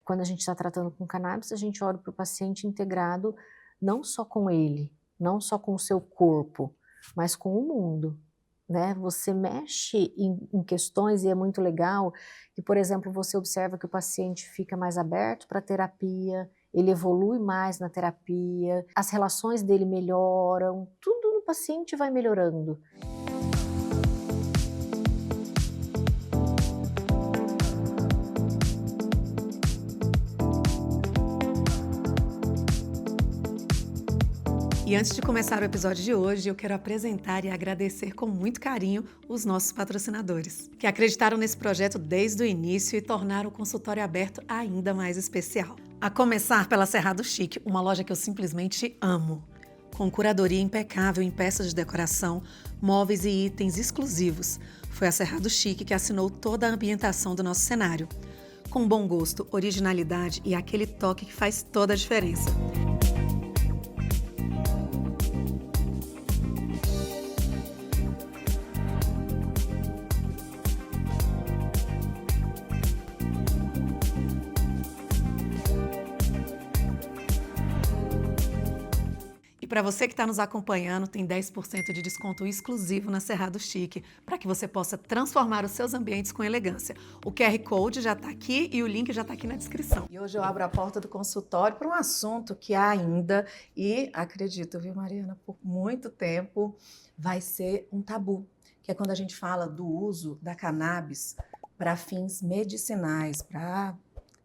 quando a gente está tratando com cannabis, a gente olha para o paciente integrado não só com ele, não só com o seu corpo, mas com o mundo, né? Você mexe em questões e é muito legal que, por exemplo, você observa que o paciente fica mais aberto para a terapia, ele evolui mais na terapia, as relações dele melhoram, tudo no paciente vai melhorando. E antes de começar o episódio de hoje, eu quero apresentar e agradecer com muito carinho os nossos patrocinadores, que acreditaram nesse projeto desde o início e tornaram o consultório aberto ainda mais especial. A começar pela Cerrado Chic, uma loja que eu simplesmente amo. Com curadoria impecável em peças de decoração, móveis e itens exclusivos. Foi a Cerrado Chic que assinou toda a ambientação do nosso cenário. Com bom gosto, originalidade e aquele toque que faz toda a diferença. Para você que está nos acompanhando, tem 10% de desconto exclusivo na Cerrado Chic, para que você possa transformar os seus ambientes com elegância. O QR Code já está aqui e o link já está aqui na descrição. E hoje eu abro a porta do consultório para um assunto que ainda, e acredito, viu, Mariana, por muito tempo, vai ser um tabu, que é quando a gente fala do uso da cannabis para fins medicinais, para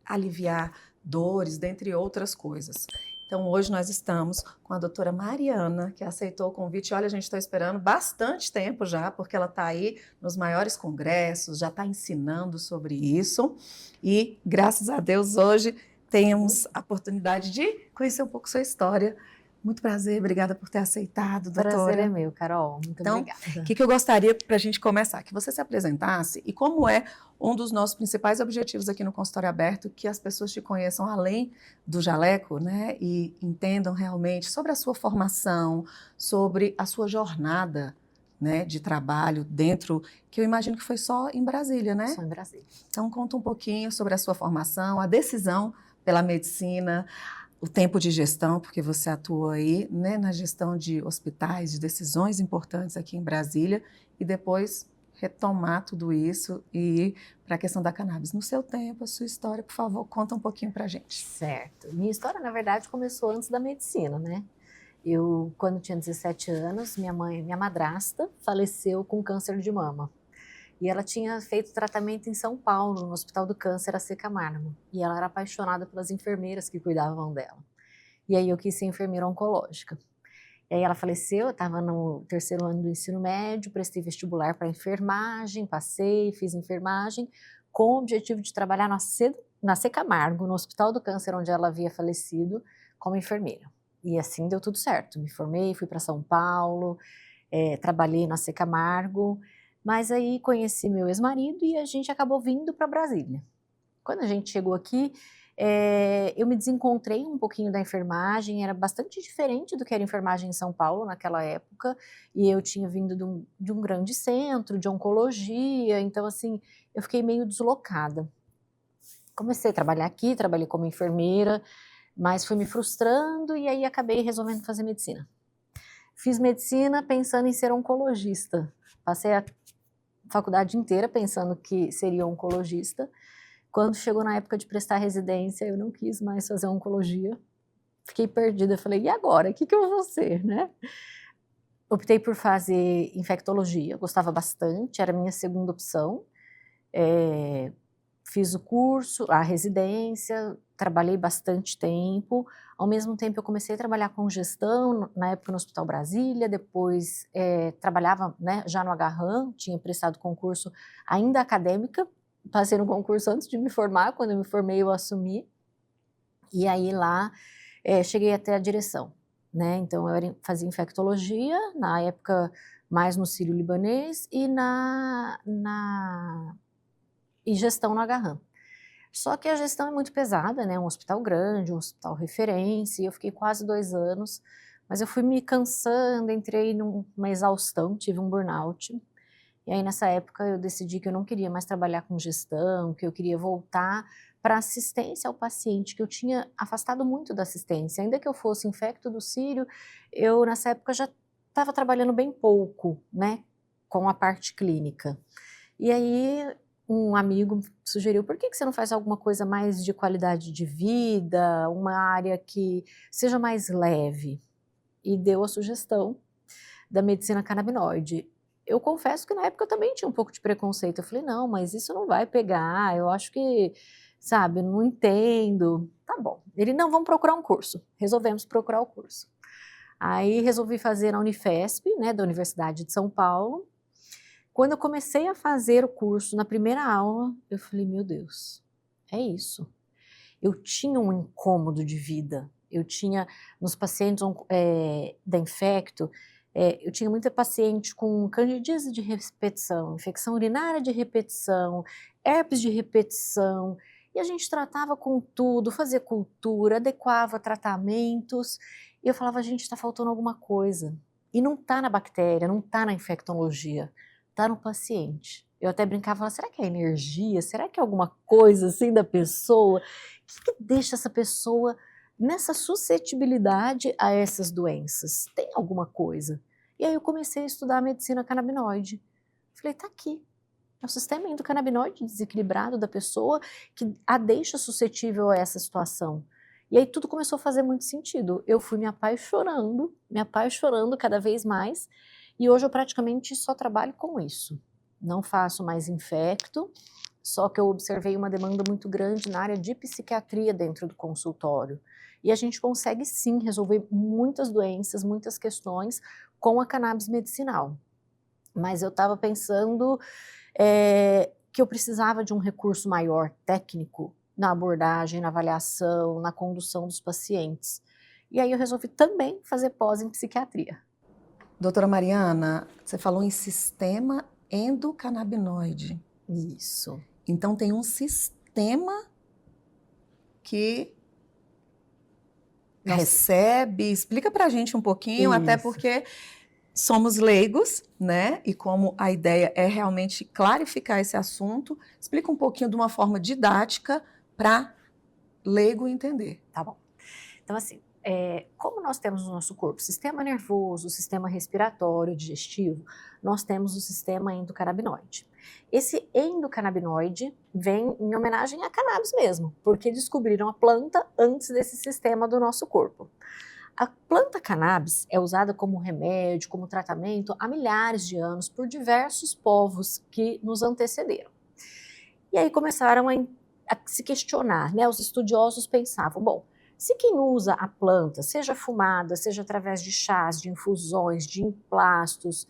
aliviar dores, dentre outras coisas. Então, hoje nós estamos com a doutora Mariana, que aceitou o convite. Olha, a gente está esperando bastante tempo já, porque ela está aí nos maiores congressos, já está ensinando sobre isso. E, graças a Deus, hoje temos a oportunidade de conhecer um pouco sua história. Muito prazer, obrigada por ter aceitado, doutora. Prazer é meu, Carol. Muito obrigada. Então, o que eu gostaria para a gente começar? Que você se apresentasse e como é um dos nossos principais objetivos aqui no Consultório Aberto, que as pessoas te conheçam além do jaleco, né? E entendam realmente sobre a sua formação, sobre a sua jornada, né, de trabalho dentro, que eu imagino que foi só em Brasília, né? Só em Brasília. Então, conta um pouquinho sobre a sua formação, a decisão pela medicina, o tempo de gestão, porque você atua aí, né, na gestão de hospitais, de decisões importantes aqui em Brasília, e depois retomar tudo isso e ir para a questão da cannabis. No seu tempo, a sua história, por favor, conta um pouquinho para a gente. Certo. Minha história, na verdade, começou antes da medicina, né? Eu, quando tinha 17 anos, minha madrasta, faleceu com câncer de mama. E ela tinha feito tratamento em São Paulo, no Hospital do Câncer, a C. Camargo. E ela era apaixonada pelas enfermeiras que cuidavam dela. E aí eu quis ser enfermeira oncológica. E aí ela faleceu, eu estava no 3º ano do ensino médio, prestei vestibular para enfermagem, passei, fiz enfermagem, com o objetivo de trabalhar na C. Camargo, no Hospital do Câncer, onde ela havia falecido, como enfermeira. E assim deu tudo certo. Me formei, fui para São Paulo, trabalhei na C. Camargo, mas aí conheci meu ex-marido e a gente acabou vindo para Brasília. Quando a gente chegou aqui, eu me desencontrei um pouquinho da enfermagem, era bastante diferente do que era enfermagem em São Paulo naquela época, e eu tinha vindo de um grande centro, de oncologia, então assim, eu fiquei meio deslocada. Comecei a trabalhar aqui, trabalhei como enfermeira, mas fui me frustrando e aí acabei resolvendo fazer medicina. Fiz medicina pensando em ser oncologista, passei a faculdade inteira pensando que seria oncologista. Quando chegou na época de prestar residência, eu não quis mais fazer oncologia. Fiquei perdida, falei, e agora? O que eu vou ser, né? Optei por fazer infectologia, gostava bastante, era a minha segunda opção. Fiz o curso, a residência, trabalhei bastante tempo. Ao mesmo tempo, eu comecei a trabalhar com gestão, na época no Hospital Brasília, depois trabalhava, né, já no Agarram, tinha prestado concurso ainda acadêmica, passei no concurso antes de me formar, quando eu me formei eu assumi, e aí lá cheguei até a direção, né, então eu fazia infectologia, na época mais no Sírio-Libanês e gestão no Agarram. Só que a gestão é muito pesada, né, um hospital grande, um hospital referência, e eu fiquei quase 2 anos, mas eu fui me cansando, entrei numa exaustão, tive um burnout. E aí nessa época eu decidi que eu não queria mais trabalhar com gestão, que eu queria voltar para assistência ao paciente, que eu tinha afastado muito da assistência. Ainda que eu fosse infecto do cílio, eu nessa época já estava trabalhando bem pouco, né, com a parte clínica. E aí um amigo sugeriu, por que você não faz alguma coisa mais de qualidade de vida, uma área que seja mais leve? E deu a sugestão da medicina canabinoide. Eu confesso que na época eu também tinha um pouco de preconceito. Eu falei, não, mas isso não vai pegar, eu acho que, sabe, eu não entendo. Tá bom. Ele, não, vamos procurar um curso. Resolvemos procurar o curso. Aí resolvi fazer na Unifesp, né, da Universidade de São Paulo. Quando eu comecei a fazer o curso, na primeira aula, eu falei, meu Deus, é isso. Eu tinha um incômodo de vida. Eu tinha, nos pacientes da infecto, eu tinha muita paciente com candidíase de repetição, infecção urinária de repetição, herpes de repetição, e a gente tratava com tudo, fazia cultura, adequava tratamentos, e eu falava, gente, está faltando alguma coisa. E não está na bactéria, não está na infectologia, está no paciente. Eu até brincava, falava, será que é energia? Será que é alguma coisa assim da pessoa? O que deixa essa pessoa nessa suscetibilidade a essas doenças? Tem alguma coisa? E aí eu comecei a estudar a medicina canabinoide. Falei, tá aqui. É o sistema endocannabinoide desequilibrado da pessoa que a deixa suscetível a essa situação. E aí tudo começou a fazer muito sentido. Eu fui me apaixonando cada vez mais, e hoje eu praticamente só trabalho com isso. Não faço mais infecto, só que eu observei uma demanda muito grande na área de psiquiatria dentro do consultório. E a gente consegue sim resolver muitas doenças, muitas questões com a cannabis medicinal. Mas eu estava pensando que eu precisava de um recurso maior técnico na abordagem, na avaliação, na condução dos pacientes. E aí eu resolvi também fazer pós em psiquiatria. Doutora Mariana, você falou em sistema endocannabinoide. Isso. Então tem um sistema que recebe, explica pra gente um pouquinho, Isso. até porque somos leigos, né? E como a ideia é realmente clarificar esse assunto, explica um pouquinho de uma forma didática para leigo entender. Tá bom. Então, assim, como nós temos no nosso corpo sistema nervoso, sistema respiratório, digestivo, nós temos o sistema endocannabinoide. Esse endocannabinoide vem em homenagem à cannabis mesmo, porque descobriram a planta antes desse sistema do nosso corpo. A planta cannabis é usada como remédio, como tratamento há milhares de anos por diversos povos que nos antecederam. E aí começaram a se questionar, né? Os estudiosos pensavam, bom, se quem usa a planta, seja fumada, seja através de chás, de infusões, de emplastos,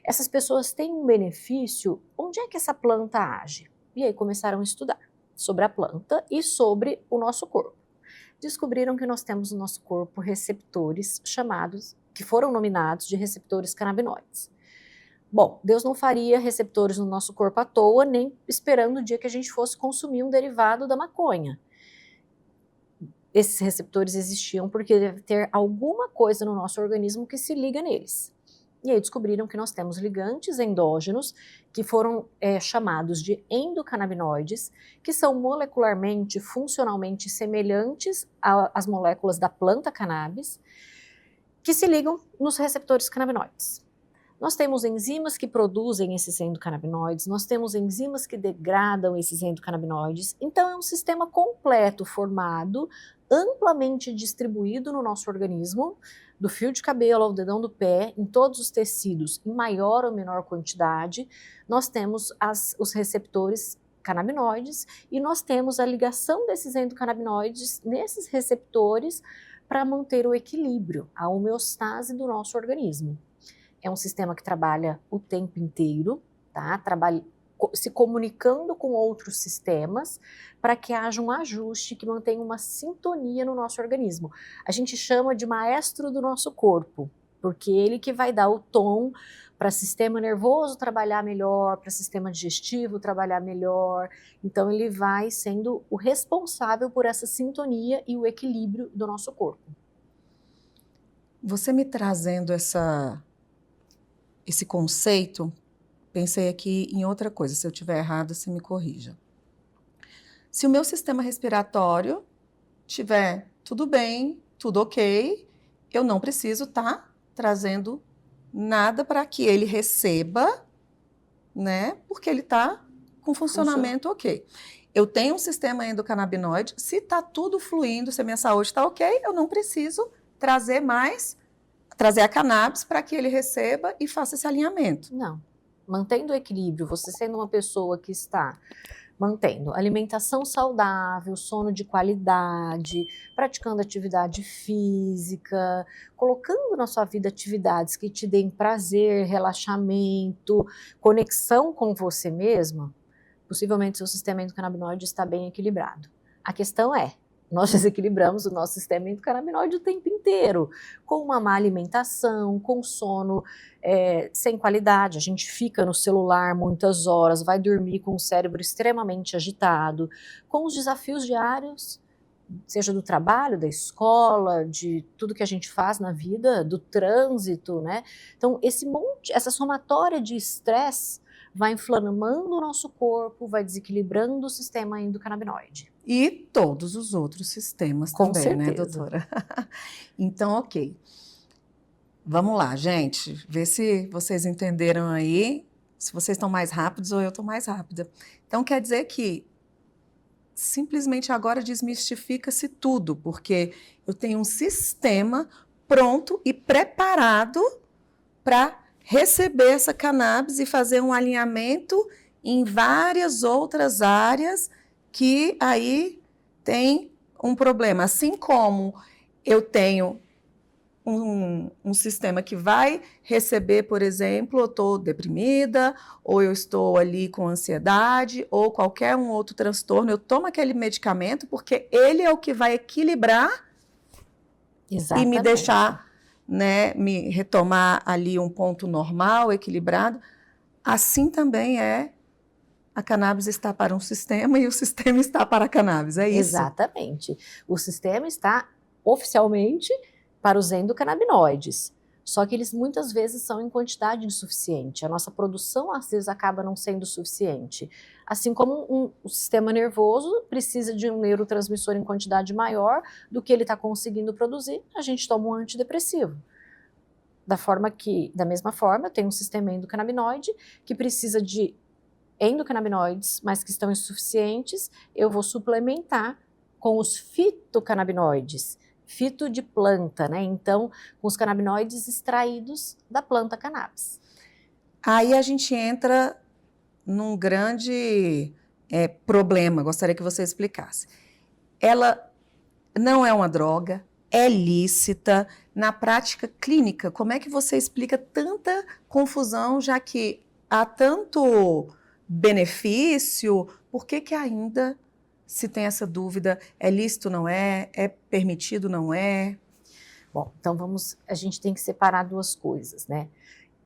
essas pessoas têm um benefício, onde é que essa planta age? E aí começaram a estudar sobre a planta e sobre o nosso corpo. Descobriram que nós temos no nosso corpo receptores chamados, que foram nominados de receptores canabinoides. Bom, Deus não faria receptores no nosso corpo à toa, nem esperando o dia que a gente fosse consumir um derivado da maconha. Esses receptores existiam porque deve ter alguma coisa no nosso organismo que se liga neles. E aí descobriram que nós temos ligantes endógenos, que foram chamados de endocannabinoides, que são molecularmente, funcionalmente semelhantes às moléculas da planta cannabis, que se ligam nos receptores canabinoides. Nós temos enzimas que produzem esses endocannabinoides, nós temos enzimas que degradam esses endocannabinoides, então é um sistema completo formado, amplamente distribuído no nosso organismo, do fio de cabelo ao dedão do pé, em todos os tecidos, em maior ou menor quantidade, nós temos os receptores canabinoides e nós temos a ligação desses endocannabinoides nesses receptores para manter o equilíbrio, a homeostase do nosso organismo. É um sistema que trabalha o tempo inteiro, tá? Se comunicando com outros sistemas para que haja um ajuste que mantenha uma sintonia no nosso organismo. A gente chama de maestro do nosso corpo, porque ele que vai dar o tom para o sistema nervoso trabalhar melhor, para o sistema digestivo trabalhar melhor. Então ele vai sendo o responsável por essa sintonia e o equilíbrio do nosso corpo. Você me trazendo esse conceito, pensei aqui em outra coisa. Se eu estiver errada, você me corrija. Se o meu sistema respiratório tiver tudo bem, tudo ok, eu não preciso estar trazendo nada para que ele receba, né? Porque ele está com funcionamento ok. Eu tenho um sistema endocannabinoide, se está tudo fluindo, se a minha saúde está ok, eu não preciso trazer a cannabis para que ele receba e faça esse alinhamento. Não. Mantendo o equilíbrio, você sendo uma pessoa que está mantendo alimentação saudável, sono de qualidade, praticando atividade física, colocando na sua vida atividades que te deem prazer, relaxamento, conexão com você mesma, possivelmente seu sistema endocannabinoide está bem equilibrado. A questão é, nós desequilibramos o nosso sistema endocannabinoide o tempo inteiro, com uma má alimentação, com sono sem qualidade. A gente fica no celular muitas horas, vai dormir com o cérebro extremamente agitado, com os desafios diários, seja do trabalho, da escola, de tudo que a gente faz na vida, do trânsito, né? Então, essa somatória de estresse vai inflamando o nosso corpo, vai desequilibrando o sistema endocannabinoide. E todos os outros sistemas Com também, certeza. né, doutora? Então, ok. Vamos lá, gente. Ver se vocês entenderam aí, se vocês estão mais rápidos ou eu estou mais rápida. Então, quer dizer que simplesmente agora desmistifica-se tudo, porque eu tenho um sistema pronto e preparado para receber essa cannabis e fazer um alinhamento em várias outras áreas que aí tem um problema. Assim como eu tenho um sistema que vai receber, por exemplo, eu estou deprimida, ou eu estou ali com ansiedade, ou qualquer um outro transtorno, eu tomo aquele medicamento porque ele é o que vai equilibrar Exatamente. e me deixar, né, me retomar ali um ponto normal, equilibrado. Assim também é, a cannabis está para um sistema e o sistema está para a cannabis, é isso? Exatamente. O sistema está oficialmente para os endocannabinoides, só que eles muitas vezes são em quantidade insuficiente. A nossa produção às vezes acaba não sendo suficiente. Assim como o sistema nervoso precisa de um neurotransmissor em quantidade maior do que ele está conseguindo produzir, a gente toma um antidepressivo. Da mesma forma, eu tenho um sistema endocannabinoide que precisa de endocannabinoides, mas que estão insuficientes, eu vou suplementar com os fitocannabinoides, fito de planta, né? Então, com os canabinoides extraídos da planta cannabis. Aí a gente entra num grande problema, gostaria que você explicasse. Ela não é uma droga, é lícita. Na prática clínica, como é que você explica tanta confusão, já que há tanto benefício, por que ainda se tem essa dúvida, é lícito, não é? É permitido, não é? Bom, então a gente tem que separar duas coisas, né?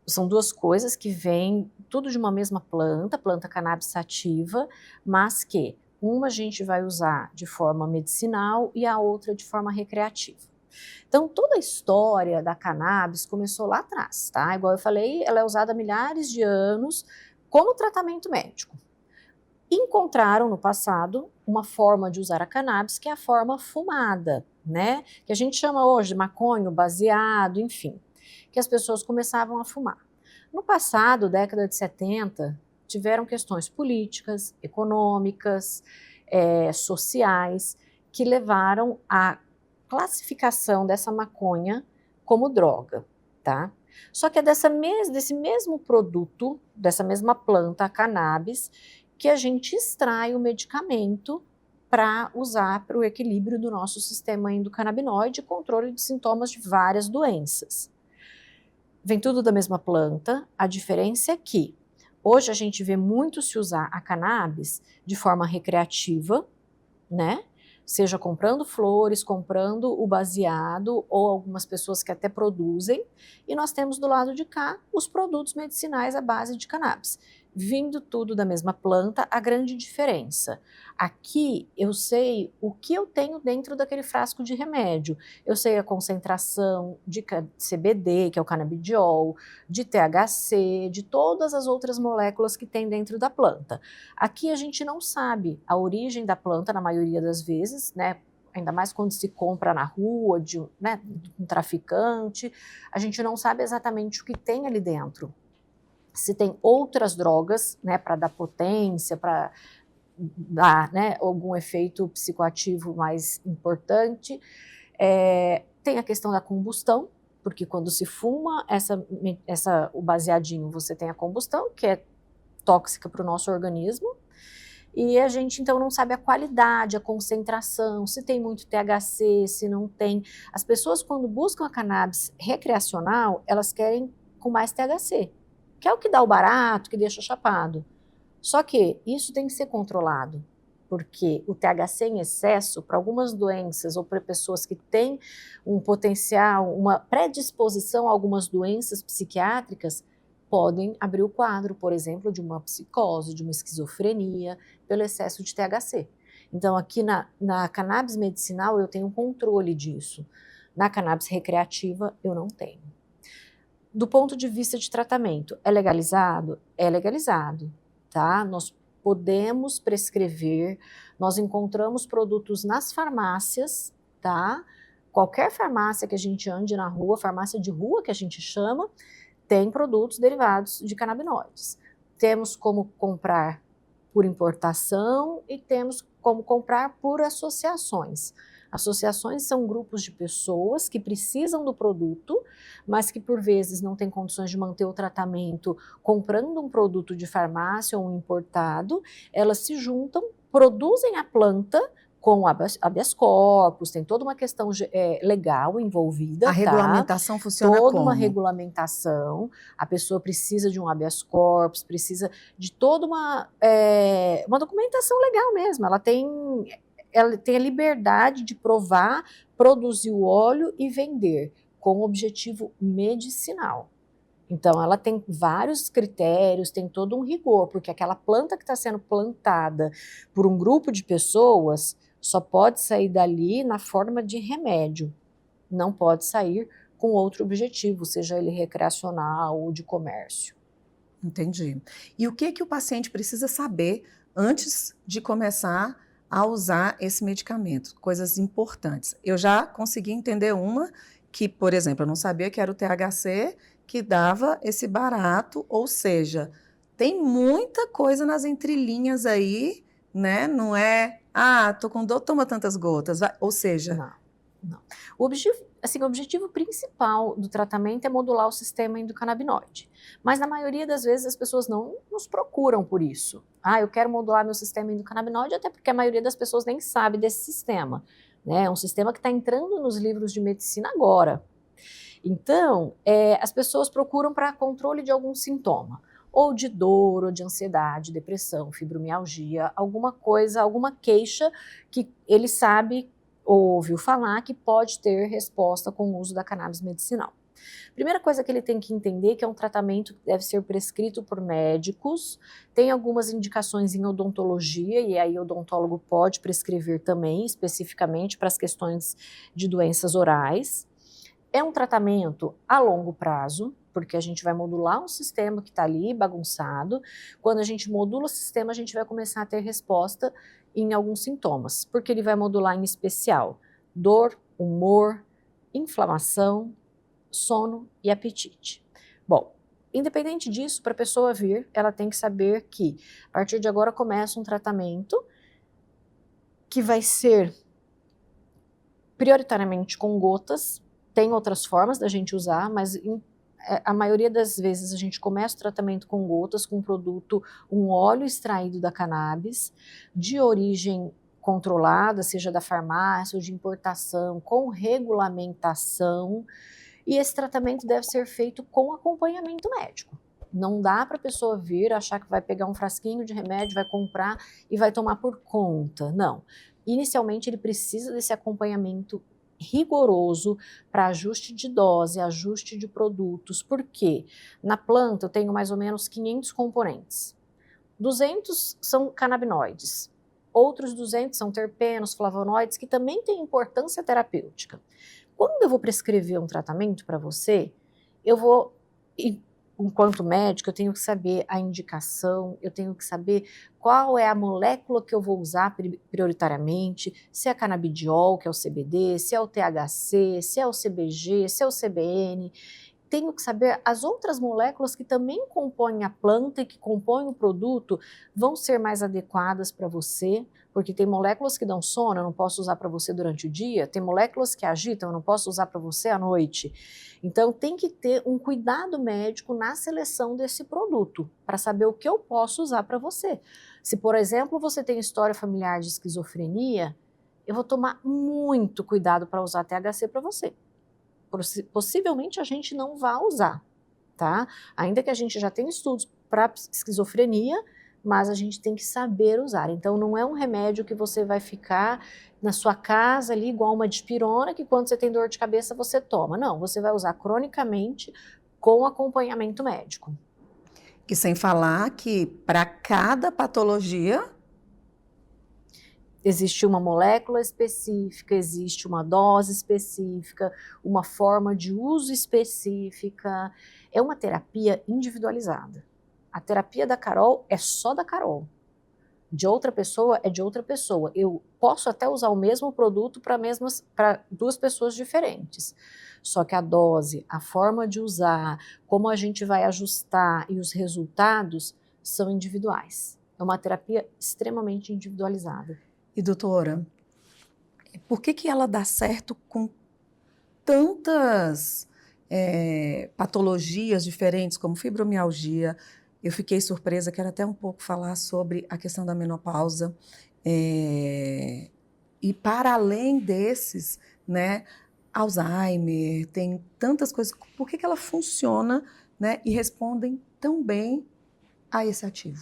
São duas coisas que vêm tudo de uma mesma planta cannabis sativa, mas que uma a gente vai usar de forma medicinal e a outra de forma recreativa. Então, toda a história da cannabis começou lá atrás, tá? Igual eu falei, ela é usada há milhares de anos como tratamento médico. Encontraram no passado uma forma de usar a cannabis que é a forma fumada, né? Que a gente chama hoje de maconha, baseado, enfim, que as pessoas começavam a fumar. No passado, década de 70, tiveram questões políticas, econômicas, sociais, que levaram à classificação dessa maconha como droga, tá? Só que é desse mesmo produto, dessa mesma planta, a cannabis, que a gente extrai o medicamento para usar para o equilíbrio do nosso sistema endocannabinoide e controle de sintomas de várias doenças. Vem tudo da mesma planta, a diferença é que hoje a gente vê muito se usar a cannabis de forma recreativa, né? Seja comprando flores, comprando o baseado, ou algumas pessoas que até produzem, e nós temos do lado de cá os produtos medicinais à base de cannabis. vindo tudo da mesma planta, a grande diferença. Aqui eu sei o que eu tenho dentro daquele frasco de remédio. Eu sei a concentração de CBD, que é o canabidiol, de THC, de todas as outras moléculas que tem dentro da planta. Aqui a gente não sabe a origem da planta, na maioria das vezes, né? Ainda mais quando se compra na rua, de um traficante, a gente não sabe exatamente o que tem ali dentro. Se tem outras drogas, né, para dar potência, para dar, né, algum efeito psicoativo mais importante. Tem a questão da combustão, porque quando se fuma o baseadinho, você tem a combustão, que é tóxica para o nosso organismo. E a gente, então, não sabe a qualidade, a concentração, se tem muito THC, se não tem. As pessoas, quando buscam a cannabis recreacional, elas querem com mais THC, que é o que dá o barato, que deixa chapado. Só que isso tem que ser controlado, porque o THC em excesso, para algumas doenças ou para pessoas que têm um potencial, uma predisposição a algumas doenças psiquiátricas, podem abrir o quadro, por exemplo, de uma psicose, de uma esquizofrenia, pelo excesso de THC. Então, aqui na cannabis medicinal, eu tenho um controle disso. Na cannabis recreativa, eu não tenho. Do ponto de vista de tratamento, é legalizado? É legalizado, tá? Nós podemos prescrever, nós encontramos produtos nas farmácias, tá? Qualquer farmácia que a gente ande na rua, farmácia de rua que a gente chama, tem produtos derivados de canabinoides. Temos como comprar por importação e temos como comprar por associações. Associações são grupos de pessoas que precisam do produto, mas que por vezes não têm condições de manter o tratamento comprando um produto de farmácia ou um importado. Elas se juntam, produzem a planta com habeas corpus, tem toda uma questão legal envolvida. A regulamentação funciona toda como? Uma regulamentação, a pessoa precisa de um habeas corpus, precisa de toda uma documentação legal mesmo, ela tem a liberdade de provar, produzir o óleo e vender, com objetivo medicinal. Então, ela tem vários critérios, tem todo um rigor, porque aquela planta que está sendo plantada por um grupo de pessoas só pode sair dali na forma de remédio, não pode sair com outro objetivo, seja ele recreacional ou de comércio. Entendi. E o que o paciente precisa saber antes de começar a usar esse medicamento? Coisas importantes. Eu já consegui entender uma que, por exemplo, eu não sabia que era o THC que dava esse barato, ou seja, tem muita coisa nas entrelinhas aí, né? Não é, tô com dor, toma tantas gotas, ou seja... Não. O objetivo principal do tratamento é modular o sistema endocannabinoide. Mas na maioria das vezes as pessoas não nos procuram por isso. Eu quero modular meu sistema endocannabinoide, até porque a maioria das pessoas nem sabe desse sistema. Né? É um sistema que está entrando nos livros de medicina agora. Então, as pessoas procuram para controle de algum sintoma, ou de dor, ou de ansiedade, depressão, fibromialgia, alguma coisa, alguma queixa que ele sabe ou ouviu falar que pode ter resposta com o uso da cannabis medicinal. Primeira coisa que ele tem que entender é que é um tratamento que deve ser prescrito por médicos, tem algumas indicações em odontologia, e aí o odontólogo pode prescrever também, especificamente para as questões de doenças orais. É um tratamento a longo prazo, porque a gente vai modular um sistema que está ali bagunçado. Quando a gente modula o sistema, a gente vai começar a ter resposta em alguns sintomas, porque ele vai modular em especial dor, humor, inflamação, sono e apetite. Bom, independente disso, para a pessoa vir, ela tem que saber que a partir de agora começa um tratamento que vai ser prioritariamente com gotas. Tem outras formas da gente usar, mas a maioria das vezes a gente começa o tratamento com gotas, com um produto, um óleo extraído da cannabis, de origem controlada, seja da farmácia ou de importação, com regulamentação, e esse tratamento deve ser feito com acompanhamento médico. Não dá para a pessoa vir, achar que vai pegar um frasquinho de remédio, vai comprar e vai tomar por conta. Não. Inicialmente ele precisa desse acompanhamento rigoroso para ajuste de dose, ajuste de produtos, porque na planta eu tenho mais ou menos 500 componentes. 200 são canabinoides, outros 200 são terpenos, flavonoides, que também têm importância terapêutica. Quando eu vou prescrever um tratamento para você, eu vou, enquanto médico, eu tenho que saber a indicação, eu tenho que saber qual é a molécula que eu vou usar prioritariamente, se é canabidiol, que é o CBD, se é o THC, se é o CBG, se é o CBN. Tenho que saber as outras moléculas que também compõem a planta e que compõem o produto vão ser mais adequadas para você, porque tem moléculas que dão sono, eu não posso usar para você durante o dia, tem moléculas que agitam, eu não posso usar para você à noite. Então tem que ter um cuidado médico na seleção desse produto, para saber o que eu posso usar para você. Se, por exemplo, você tem história familiar de esquizofrenia, eu vou tomar muito cuidado para usar THC para você. Possivelmente a gente não vai usar, tá? Ainda que a gente já tenha estudos para esquizofrenia, mas a gente tem que saber usar. Então não é um remédio que você vai ficar na sua casa ali igual uma dipirona, que quando você tem dor de cabeça você toma. Não, você vai usar cronicamente com acompanhamento médico. E sem falar que para cada patologia existe uma molécula específica, existe uma dose específica, uma forma de uso específica. É uma terapia individualizada. A terapia da Carol é só da Carol. De outra pessoa é de outra pessoa. Eu posso até usar o mesmo produto para duas pessoas diferentes. Só que a dose, a forma de usar, como a gente vai ajustar e os resultados são individuais. É uma terapia extremamente individualizada. E doutora, por que ela dá certo com tantas patologias diferentes, como fibromialgia? Eu fiquei surpresa, quero até um pouco falar sobre a questão da menopausa. E para além desses, né, Alzheimer, tem tantas coisas. Por que ela funciona, né, e respondem tão bem a esse ativo?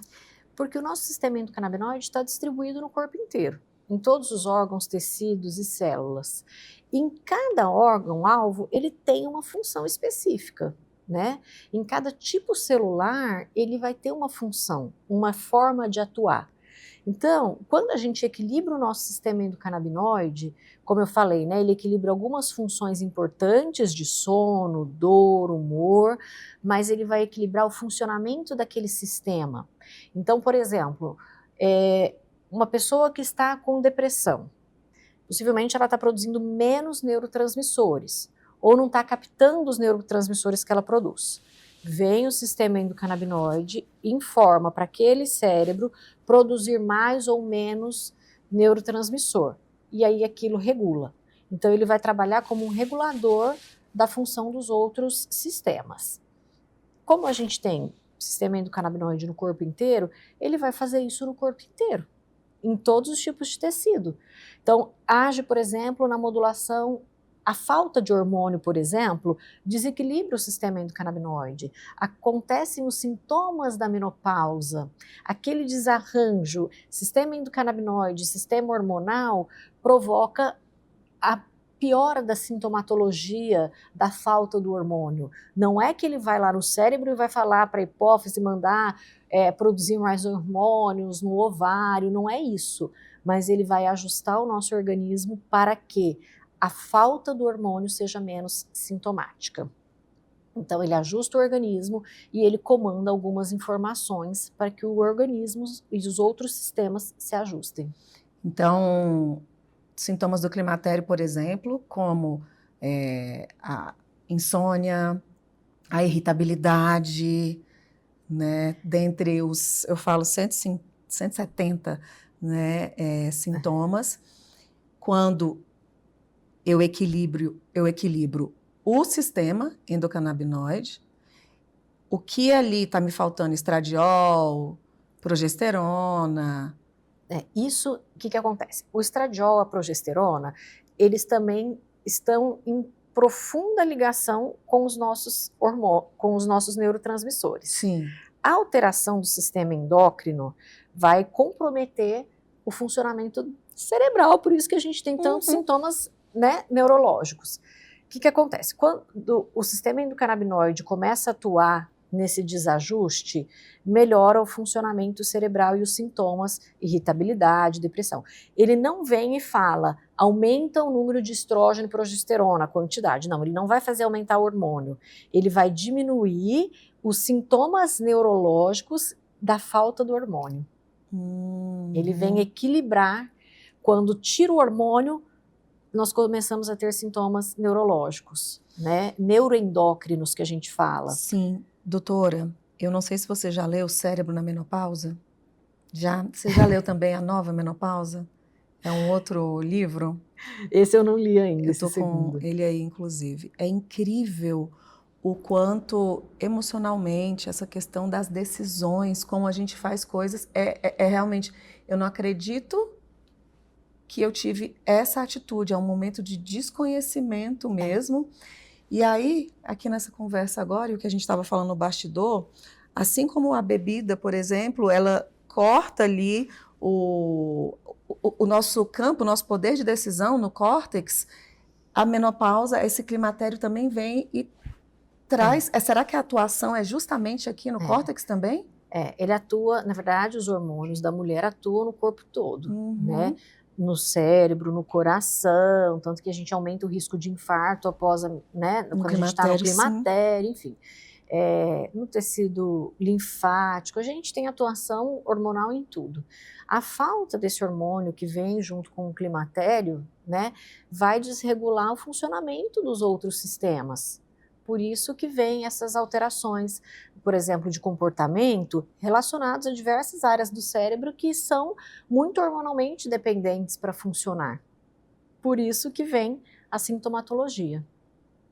Porque o nosso sistema endocannabinoide está distribuído no corpo inteiro, em todos os órgãos, tecidos e células. Em cada órgão-alvo, ele tem uma função específica, né? Em cada tipo celular, ele vai ter uma função, uma forma de atuar. Então, quando a gente equilibra o nosso sistema endocannabinoide, como eu falei, né, ele equilibra algumas funções importantes de sono, dor, humor, mas ele vai equilibrar o funcionamento daquele sistema. Então, por exemplo, uma pessoa que está com depressão, possivelmente ela está produzindo menos neurotransmissores, ou não está captando os neurotransmissores que ela produz. Vem o sistema endocannabinoide e informa para aquele cérebro produzir mais ou menos neurotransmissor. E aí aquilo regula. Então ele vai trabalhar como um regulador da função dos outros sistemas. Como a gente tem sistema endocannabinoide no corpo inteiro, ele vai fazer isso no corpo inteiro, em todos os tipos de tecido. Então, age, por exemplo, na modulação. A falta de hormônio, por exemplo, desequilibra o sistema endocannabinoide. Acontecem os sintomas da menopausa, aquele desarranjo, sistema endocannabinoide, sistema hormonal, provoca a piora da sintomatologia da falta do hormônio. Não é que ele vai lá no cérebro e vai falar para a hipófise mandar produzir mais hormônios no ovário, não é isso. Mas ele vai ajustar o nosso organismo para que a falta do hormônio seja menos sintomática. Então ele ajusta o organismo e ele comanda algumas informações para que o organismo e os outros sistemas se ajustem. Então, sintomas do climatério, por exemplo, como a insônia, a irritabilidade, né, dentre os, eu falo 170, né, sintomas, quando eu equilibro o sistema endocannabinoide, o que ali está me faltando? Estradiol, progesterona. Isso, o que acontece? O estradiol, a progesterona, eles também estão em profunda ligação com os nossos com os nossos neurotransmissores. Sim. A alteração do sistema endócrino vai comprometer o funcionamento cerebral, por isso que a gente tem tantos sintomas, né, neurológicos. O que acontece? Quando o sistema endocannabinoide começa a atuar nesse desajuste, melhora o funcionamento cerebral e os sintomas, irritabilidade, depressão. Ele não vem e fala, aumenta o número de estrógeno e progesterona, a quantidade. Não, ele não vai fazer aumentar o hormônio. Ele vai diminuir os sintomas neurológicos da falta do hormônio. Ele vem equilibrar. Quando tira o hormônio, nós começamos a ter sintomas neurológicos, né? Neuroendócrinos, que a gente fala. Sim, doutora, eu não sei se você já leu Cérebro na Menopausa. Já? Você já leu também A Nova Menopausa? É um outro livro? Esse eu não li ainda, Eu tô com ele aí, inclusive. É incrível o quanto emocionalmente essa questão das decisões, como a gente faz coisas, é realmente... Eu não acredito que eu tive essa atitude, é um momento de desconhecimento mesmo. E aí, aqui nessa conversa agora, e o que a gente estava falando no bastidor, assim como a bebida, por exemplo, ela corta ali o nosso campo, o nosso poder de decisão no córtex, a menopausa, esse climatério também vem e traz... Será que a atuação é justamente aqui no córtex também? Ele atua, na verdade, os hormônios da mulher atuam no corpo todo, né? No cérebro, no coração, tanto que a gente aumenta o risco de infarto após, né, quando a gente está no climatério, enfim. No tecido linfático, a gente tem atuação hormonal em tudo. A falta desse hormônio que vem junto com o climatério, né, vai desregular o funcionamento dos outros sistemas. Por isso que vem essas alterações, por exemplo, de comportamento relacionados a diversas áreas do cérebro que são muito hormonalmente dependentes para funcionar. Por isso que vem a sintomatologia.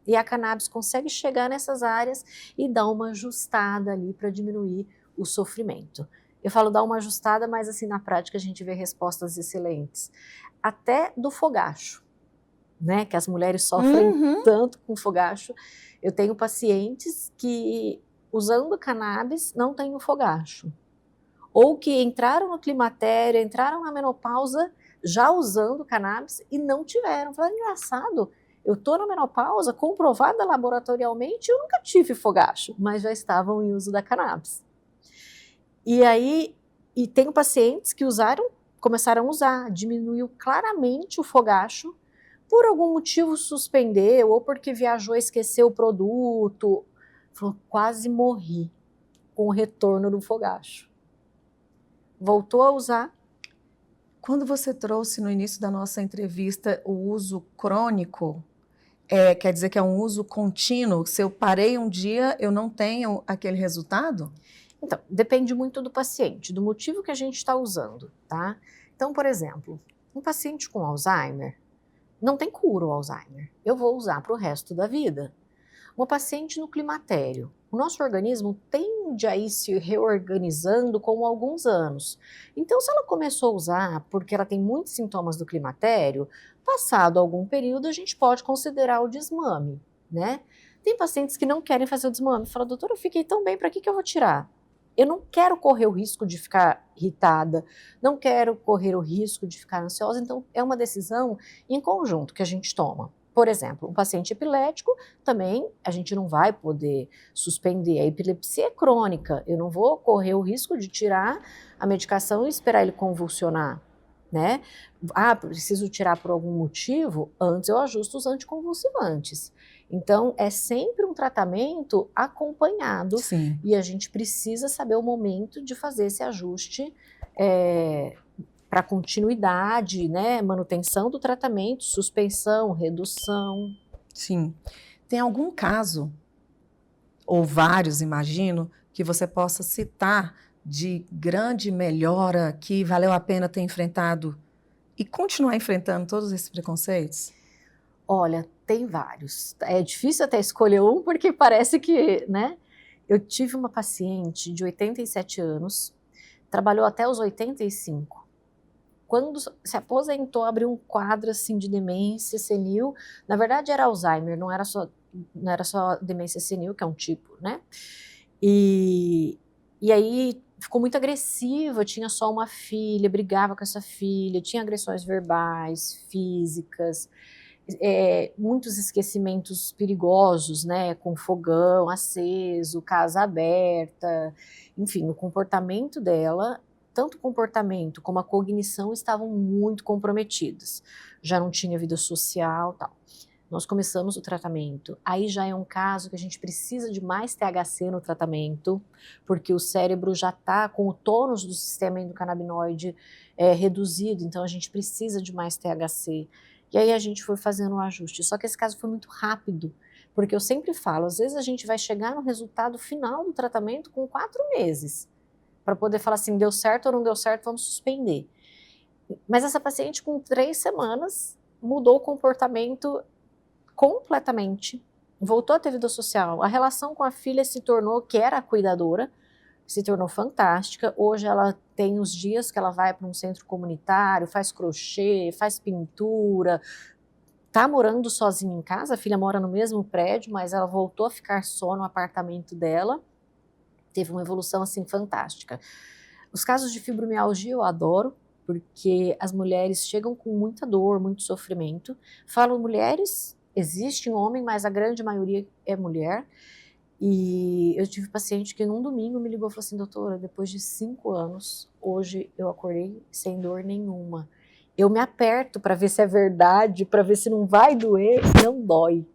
E a cannabis consegue chegar nessas áreas e dar uma ajustada ali para diminuir o sofrimento. Eu falo dar uma ajustada, mas assim, na prática a gente vê respostas excelentes. Até do fogacho, né? Que as mulheres sofrem tanto com fogacho. Eu tenho pacientes que, usando cannabis, não têm o fogacho. Ou que entraram no climatério, entraram na menopausa, já usando cannabis e não tiveram. Falaram, engraçado, eu estou na menopausa, comprovada laboratorialmente, eu nunca tive fogacho, mas já estavam em uso da cannabis. E aí, tenho pacientes que começaram a usar, diminuiu claramente o fogacho, por algum motivo suspendeu, ou porque viajou e esqueceu o produto. Falou, quase morri com o retorno do fogacho. Voltou a usar. Quando você trouxe no início da nossa entrevista o uso crônico, quer dizer que é um uso contínuo? Se eu parei um dia, eu não tenho aquele resultado? Então, depende muito do paciente, do motivo que a gente está usando, tá? Então, por exemplo, um paciente com Alzheimer, não tem cura o Alzheimer. Eu vou usar para o resto da vida. Uma paciente no climatério. O nosso organismo tende a ir se reorganizando com alguns anos. Então, se ela começou a usar porque ela tem muitos sintomas do climatério, passado algum período a gente pode considerar o desmame, né? Tem pacientes que não querem fazer o desmame. Fala, doutora, eu fiquei tão bem, para que eu vou tirar? Eu não quero correr o risco de ficar irritada, não quero correr o risco de ficar ansiosa, então é uma decisão em conjunto que a gente toma. Por exemplo, um paciente epilético, também a gente não vai poder suspender. A epilepsia é crônica, eu não vou correr o risco de tirar a medicação e esperar ele convulsionar, né? Preciso tirar por algum motivo, antes eu ajusto os anticonvulsivantes. Então, é sempre um tratamento acompanhado. Sim. E a gente precisa saber o momento de fazer esse ajuste para continuidade, né, manutenção do tratamento, suspensão, redução. Sim. Tem algum caso, ou vários, imagino, que você possa citar de grande melhora que valeu a pena ter enfrentado e continuar enfrentando todos esses preconceitos? Olha, tem vários. É difícil até escolher um, porque parece que, né? Eu tive uma paciente de 87 anos, trabalhou até os 85. Quando se aposentou, abriu um quadro assim de demência senil. Na verdade, era Alzheimer, não era só demência senil, que é um tipo, né? E aí ficou muito agressiva, tinha só uma filha, brigava com essa filha, tinha agressões verbais, físicas. muitos esquecimentos perigosos, né, com fogão aceso, casa aberta, enfim, o comportamento dela, tanto o comportamento como a cognição estavam muito comprometidos. Já não tinha vida social, tal. Nós começamos o tratamento. Aí já é um caso que a gente precisa de mais THC no tratamento, porque o cérebro já está com o tônus do sistema endocannabinoide reduzido, então a gente precisa de mais THC. E aí a gente foi fazendo um ajuste. Só que esse caso foi muito rápido, porque eu sempre falo, às vezes a gente vai chegar no resultado final do tratamento com 4 meses, para poder falar assim, deu certo ou não deu certo, vamos suspender. Mas essa paciente com 3 semanas mudou o comportamento completamente, voltou a ter vida social, a relação com a filha se tornou, que era a cuidadora, se tornou fantástica. Hoje ela tem os dias que ela vai para um centro comunitário, faz crochê, faz pintura, tá morando sozinha em casa, a filha mora no mesmo prédio, mas ela voltou a ficar só no apartamento dela, teve uma evolução assim fantástica. Os casos de fibromialgia eu adoro, porque as mulheres chegam com muita dor, muito sofrimento. Falo mulheres, existe um homem, mas a grande maioria é mulher. E eu tive paciente que num domingo me ligou e falou assim, doutora, depois de 5 anos, hoje eu acordei sem dor nenhuma. Eu me aperto para ver se é verdade, para ver se não vai doer, se não dói.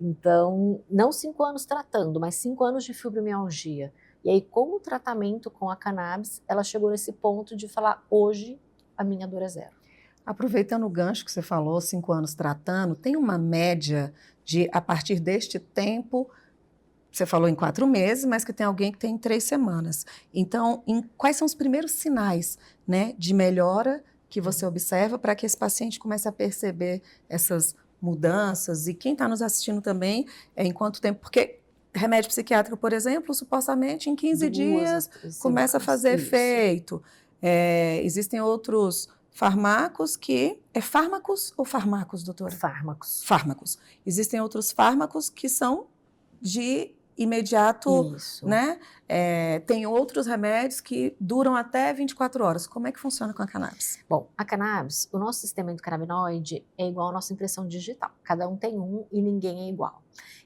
Então, não 5 anos tratando, mas 5 anos de fibromialgia. E aí, com o tratamento com a cannabis, ela chegou nesse ponto de falar, hoje a minha dor é zero. Aproveitando o gancho que você falou, 5 anos tratando, tem uma média de, a partir deste tempo, você falou em 4 meses, mas que tem alguém que tem 3 semanas. Então, quais são os primeiros sinais, né, de melhora que você observa para que esse paciente comece a perceber essas mudanças? E quem está nos assistindo também, em quanto tempo? Porque remédio psiquiátrico, por exemplo, supostamente em 15 dias começa a fazer efeito. Existem outros fármacos que... É fármacos ou farmacos, doutora? Fármacos. Fármacos. Existem outros fármacos que são de imediato, Isso. né? Tem outros remédios que duram até 24 horas. Como é que funciona com a cannabis? Bom, a cannabis, o nosso sistema endocannabinoide é igual à nossa impressão digital. Cada um tem um e ninguém é igual.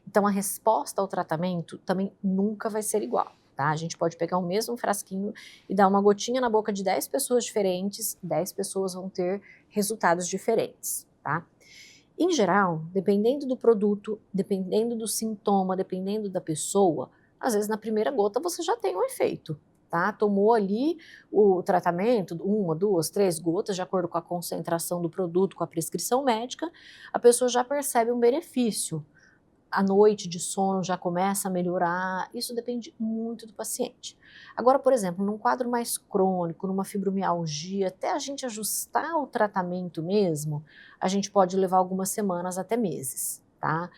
Então, a resposta ao tratamento também nunca vai ser igual, tá? A gente pode pegar o mesmo frasquinho e dar uma gotinha na boca de 10 pessoas diferentes, 10 pessoas vão ter resultados diferentes, tá? Em geral, dependendo do produto, dependendo do sintoma, dependendo da pessoa, às vezes na primeira gota você já tem um efeito, tá? Tomou ali o tratamento, 1, 2, 3 gotas, de acordo com a concentração do produto, com a prescrição médica, a pessoa já percebe um benefício. A noite de sono já começa a melhorar, isso depende muito do paciente. Agora, por exemplo, num quadro mais crônico, numa fibromialgia, até a gente ajustar o tratamento mesmo, a gente pode levar algumas semanas até meses, tá?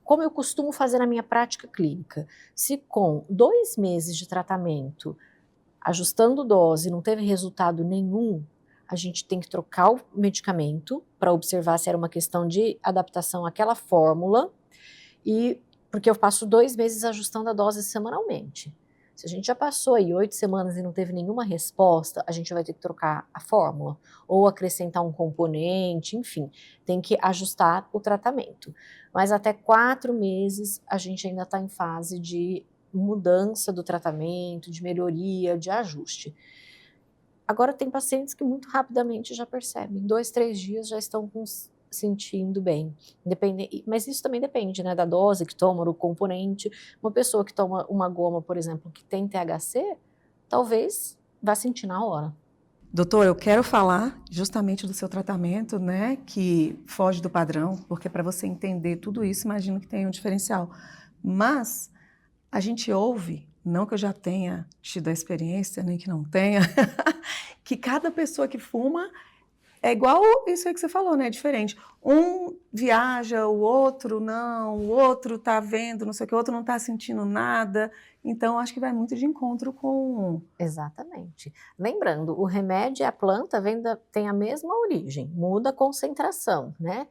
Como eu costumo fazer na minha prática clínica, se com 2 meses de tratamento, ajustando dose, não teve resultado nenhum, a gente tem que trocar o medicamento para observar se era uma questão de adaptação àquela fórmula, porque eu passo 2 meses ajustando a dose semanalmente. Se a gente já passou aí 8 semanas e não teve nenhuma resposta, a gente vai ter que trocar a fórmula, ou acrescentar um componente, enfim, tem que ajustar o tratamento. Mas até 4 meses a gente ainda está em fase de mudança do tratamento, de melhoria, de ajuste. Agora tem pacientes que muito rapidamente já percebem, 2, 3 dias já estão sentindo bem. Mas isso também depende, né, da dose que toma, do componente. Uma pessoa que toma uma goma, por exemplo, que tem THC, talvez vá sentir na hora. Doutor, eu quero falar justamente do seu tratamento, né, que foge do padrão, porque para você entender tudo isso, imagino que tem um diferencial. Mas a gente ouve, não que eu já tenha tido a experiência, nem que não tenha, que cada pessoa que fuma é igual isso aí que você falou, né? É diferente. Um viaja, o outro não, o outro tá vendo, não sei o que, o outro não tá sentindo nada. Então, acho que vai muito de encontro com... Exatamente. Lembrando, o remédio e a planta têm a mesma origem, muda a concentração, né?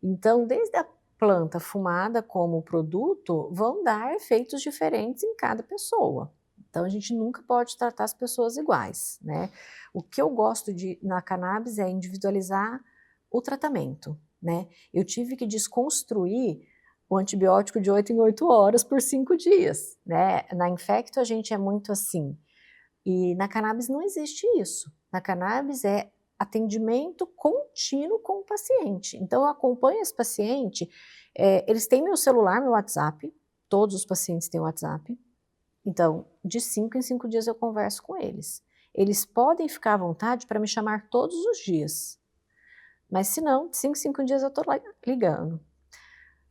Então, desde a planta fumada como produto, vão dar efeitos diferentes em cada pessoa. Então, a gente nunca pode tratar as pessoas iguais, né? O que eu gosto na cannabis é individualizar o tratamento, né? Eu tive que desconstruir o antibiótico de 8 em 8 horas por 5 dias, né? Na Infecto a gente é muito assim, e na cannabis não existe isso. Na cannabis é atendimento contínuo com o paciente. Então eu acompanho esse paciente, eles têm meu celular, meu WhatsApp, todos os pacientes têm WhatsApp, então de 5 em 5 dias eu converso com eles. Eles podem ficar à vontade para me chamar todos os dias, mas se não, de 5 em 5 dias eu estou ligando.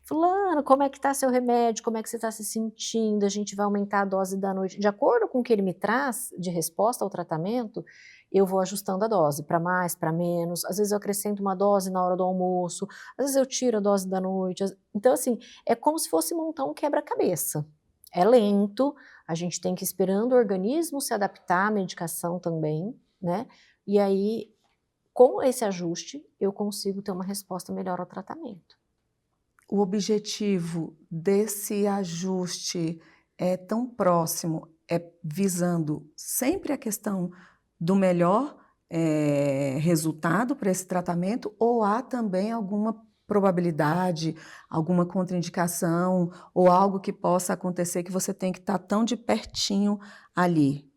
Fulano, como é que está seu remédio? Como é que você está se sentindo? A gente vai aumentar a dose da noite. De acordo com o que ele me traz de resposta ao tratamento, eu vou ajustando a dose, para mais, para menos. Às vezes eu acrescento uma dose na hora do almoço, às vezes eu tiro a dose da noite. Então, assim, é como se fosse montar um quebra-cabeça. É lento, a gente tem que ir esperando o organismo se adaptar à medicação também, né? E aí, com esse ajuste, eu consigo ter uma resposta melhor ao tratamento. O objetivo desse ajuste é tão próximo, é visando sempre a questão do melhor resultado para esse tratamento, ou há também alguma probabilidade, alguma contraindicação, ou algo que possa acontecer que você tem que estar tão de pertinho ali?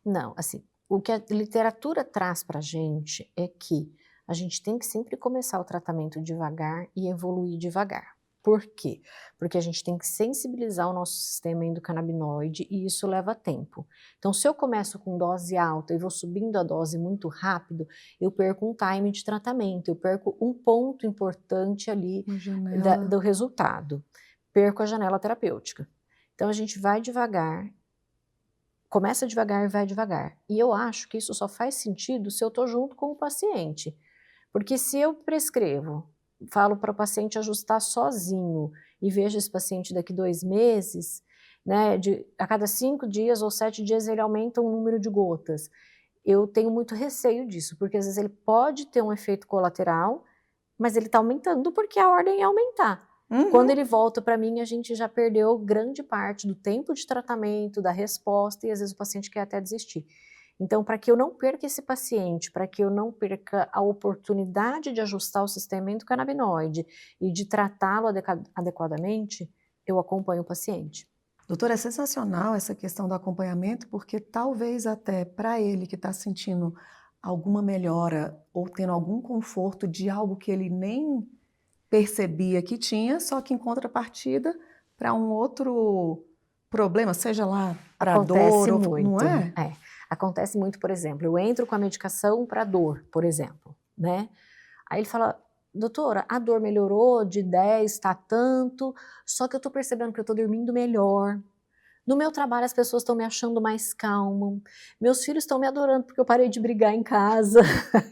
Não, assim, o que a literatura traz para a gente é que a gente tem que sempre começar o tratamento devagar e evoluir devagar. Por quê? Porque a gente tem que sensibilizar o nosso sistema endocannabinoide e isso leva tempo. Então, se eu começo com dose alta e vou subindo a dose muito rápido, eu perco um time de tratamento, eu perco um ponto importante ali do resultado. Perco a janela terapêutica. Então, a gente vai devagar, começa devagar e vai devagar. E eu acho que isso só faz sentido se eu estou junto com o paciente. Porque se eu prescrevo, falo para o paciente ajustar sozinho e vejo esse paciente daqui 2 meses, né, a cada 5 dias ou 7 dias ele aumenta o número de gotas. Eu tenho muito receio disso, porque às vezes ele pode ter um efeito colateral, mas ele está aumentando porque a ordem é aumentar. Quando ele volta para mim, a gente já perdeu grande parte do tempo de tratamento, da resposta, e às vezes o paciente quer até desistir. Então, para que eu não perca esse paciente, para que eu não perca a oportunidade de ajustar o sistema endocannabinoide e de tratá-lo adequadamente, eu acompanho o paciente. Doutora, é sensacional essa questão do acompanhamento, porque talvez até para ele que está sentindo alguma melhora ou tendo algum conforto de algo que ele nem percebia que tinha, só que em contrapartida para um outro problema, seja lá para dor, ou, não é? Acontece muito, por exemplo, eu entro com a medicação para dor, por exemplo, né? Aí ele fala, doutora, a dor melhorou de 10, está tanto, só que eu estou percebendo que eu estou dormindo melhor. No meu trabalho as pessoas estão me achando mais calma, meus filhos estão me adorando porque eu parei de brigar em casa.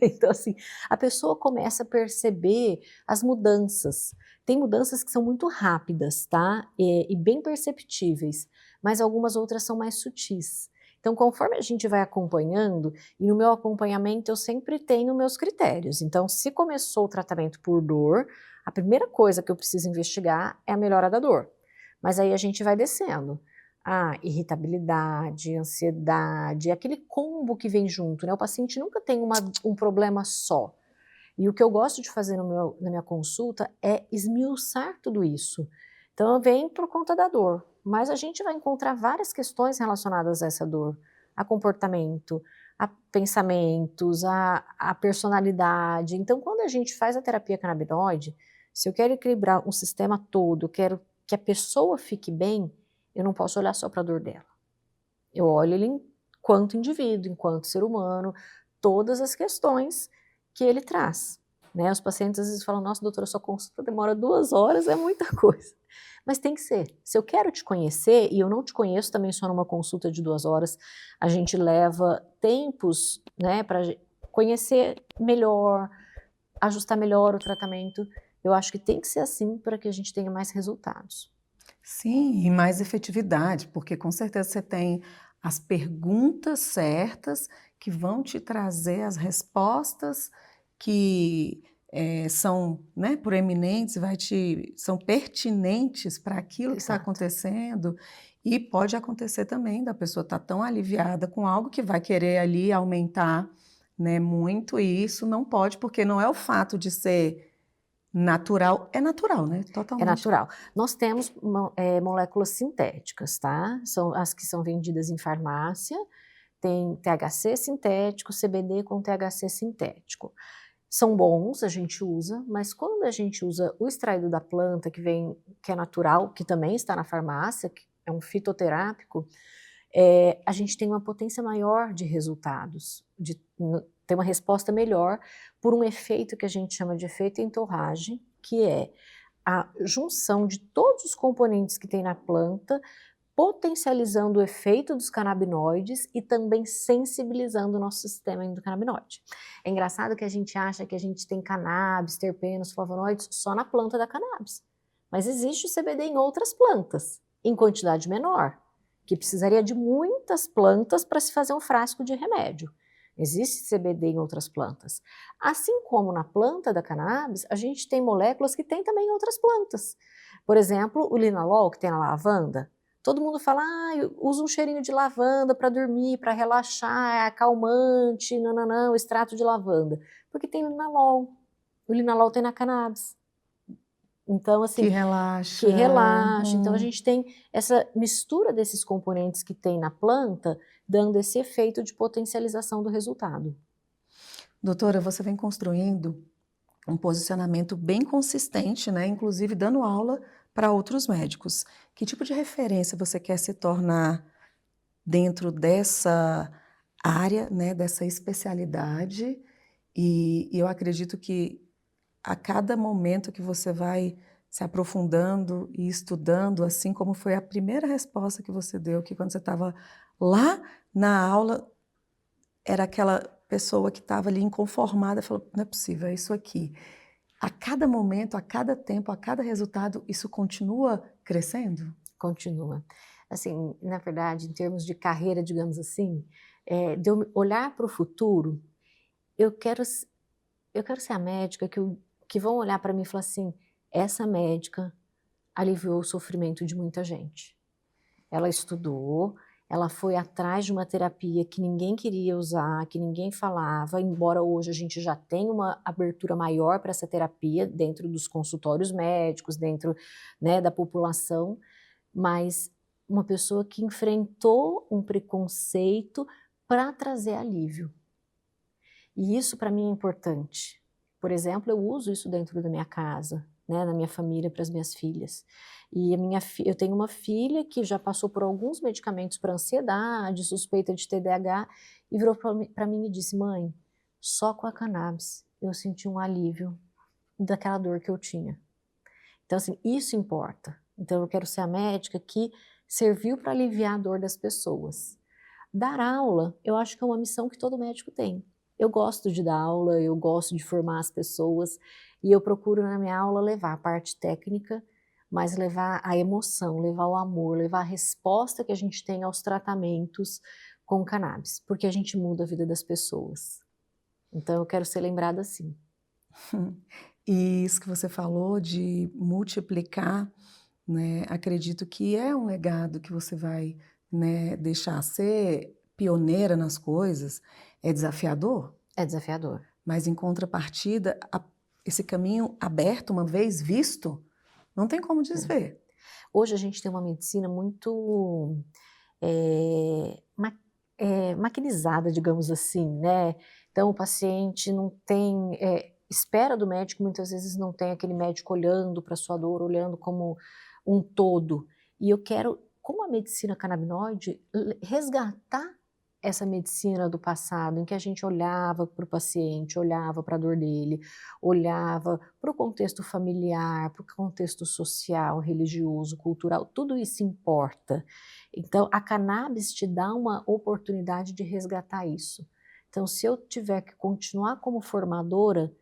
Então assim, a pessoa começa a perceber as mudanças. Tem mudanças que são muito rápidas, tá? E bem perceptíveis, mas algumas outras são mais sutis. Então, conforme a gente vai acompanhando, e no meu acompanhamento eu sempre tenho meus critérios. Então, se começou o tratamento por dor, a primeira coisa que eu preciso investigar é a melhora da dor. Mas aí a gente vai descendo. Irritabilidade, ansiedade, aquele combo que vem junto, né? O paciente nunca tem um problema só. E o que eu gosto de fazer na minha consulta é esmiuçar tudo isso. Então, eu venho por conta da dor, mas a gente vai encontrar várias questões relacionadas a essa dor, a comportamento, a pensamentos, a personalidade. Então, quando a gente faz a terapia canabinoide, se eu quero equilibrar um sistema todo, eu quero que a pessoa fique bem, eu não posso olhar só para a dor dela. Eu olho ele enquanto indivíduo, enquanto ser humano, todas as questões que ele traz. Né? Os pacientes às vezes falam, nossa, doutora, sua consulta demora 2 horas, é muita coisa. Mas tem que ser. Se eu quero te conhecer, e eu não te conheço também só numa consulta de 2 horas, a gente leva tempos, né, para conhecer melhor, ajustar melhor o tratamento. Eu acho que tem que ser assim para que a gente tenha mais resultados. Sim, e mais efetividade, porque com certeza você tem as perguntas certas que vão te trazer as respostas que são, né, proeminentes, são pertinentes para aquilo que está acontecendo, e pode acontecer também da pessoa estar tão aliviada com algo que vai querer ali aumentar né, muito, e isso não pode, porque não é o fato de ser natural, é natural, né? É Totalmente. natural. Nós temos moléculas sintéticas, tá? São as que são vendidas em farmácia, tem THC sintético, CBD com THC sintético. São bons, a gente usa, mas quando a gente usa o extraído da planta, que é natural, que também está na farmácia, que é um fitoterápico, a gente tem uma potência maior de resultados, tem uma resposta melhor por um efeito que a gente chama de efeito entorragem, que é a junção de todos os componentes que tem na planta, potencializando o efeito dos canabinoides e também sensibilizando o nosso sistema endocannabinoide. É engraçado que a gente acha que a gente tem cannabis, terpenos, flavonoides só na planta da cannabis, mas existe o CBD em outras plantas, em quantidade menor, que precisaria de muitas plantas para se fazer um frasco de remédio. Existe CBD em outras plantas. Assim como na planta da cannabis, a gente tem moléculas que tem também em outras plantas. Por exemplo, o linalol, que tem na lavanda. Todo mundo fala, eu uso um cheirinho de lavanda para dormir, para relaxar, é acalmante, o extrato de lavanda. Porque tem linalol. O linalol tem na cannabis. Então, assim, Que relaxa. que relaxa. Então, a gente tem essa mistura desses componentes que tem na planta, dando esse efeito de potencialização do resultado. Doutora, você vem construindo um posicionamento bem consistente, né? Inclusive dando aula para outros médicos. Que tipo de referência você quer se tornar dentro dessa área, né? Dessa especialidade? E eu acredito que a cada momento que você vai se aprofundando e estudando, assim como foi a primeira resposta que você deu, que quando você estava lá na aula, era aquela pessoa que estava ali inconformada, falou, não é possível, é isso aqui. A cada momento, a cada tempo, a cada resultado, isso continua crescendo? Continua. Assim, na verdade, em termos de carreira, digamos assim, de eu olhar para o futuro, eu quero ser a médica que vão olhar para mim e falar assim, essa médica aliviou o sofrimento de muita gente. Ela estudou, ela foi atrás de uma terapia que ninguém queria usar, que ninguém falava, embora hoje a gente já tenha uma abertura maior para essa terapia dentro dos consultórios médicos, dentro, né, da população, mas uma pessoa que enfrentou um preconceito para trazer alívio. E isso para mim é importante. Por exemplo, eu uso isso dentro da minha casa, né, na minha família, para as minhas filhas. E eu tenho uma filha que já passou por alguns medicamentos para ansiedade, suspeita de TDAH, e virou para mim e disse, mãe, só com a cannabis eu senti um alívio daquela dor que eu tinha. Então, assim, isso importa. Então, eu quero ser a médica que serviu para aliviar a dor das pessoas. Dar aula, eu acho que é uma missão que todo médico tem. Eu gosto de dar aula, eu gosto de formar as pessoas e eu procuro na minha aula levar a parte técnica, mas levar a emoção, levar o amor, levar a resposta que a gente tem aos tratamentos com cannabis, porque a gente muda a vida das pessoas. Então eu quero ser lembrada assim. E isso que você falou de multiplicar, né, acredito que é um legado que você vai, né, deixar. Ser pioneira nas coisas é desafiador, É desafiador. mas em contrapartida, esse caminho aberto, uma vez visto, não tem como desver. Hoje a gente tem uma medicina muito maquinizada, digamos assim, né? Então o paciente não tem, espera do médico, muitas vezes não tem aquele médico olhando para a sua dor, olhando como um todo. E eu quero, como a medicina canabinoide, resgatar essa medicina do passado, em que a gente olhava para o paciente, olhava para a dor dele, olhava para o contexto familiar, para o contexto social, religioso, cultural, tudo isso importa. Então, a cannabis te dá uma oportunidade de resgatar isso. Então, se eu tiver que continuar como formadora,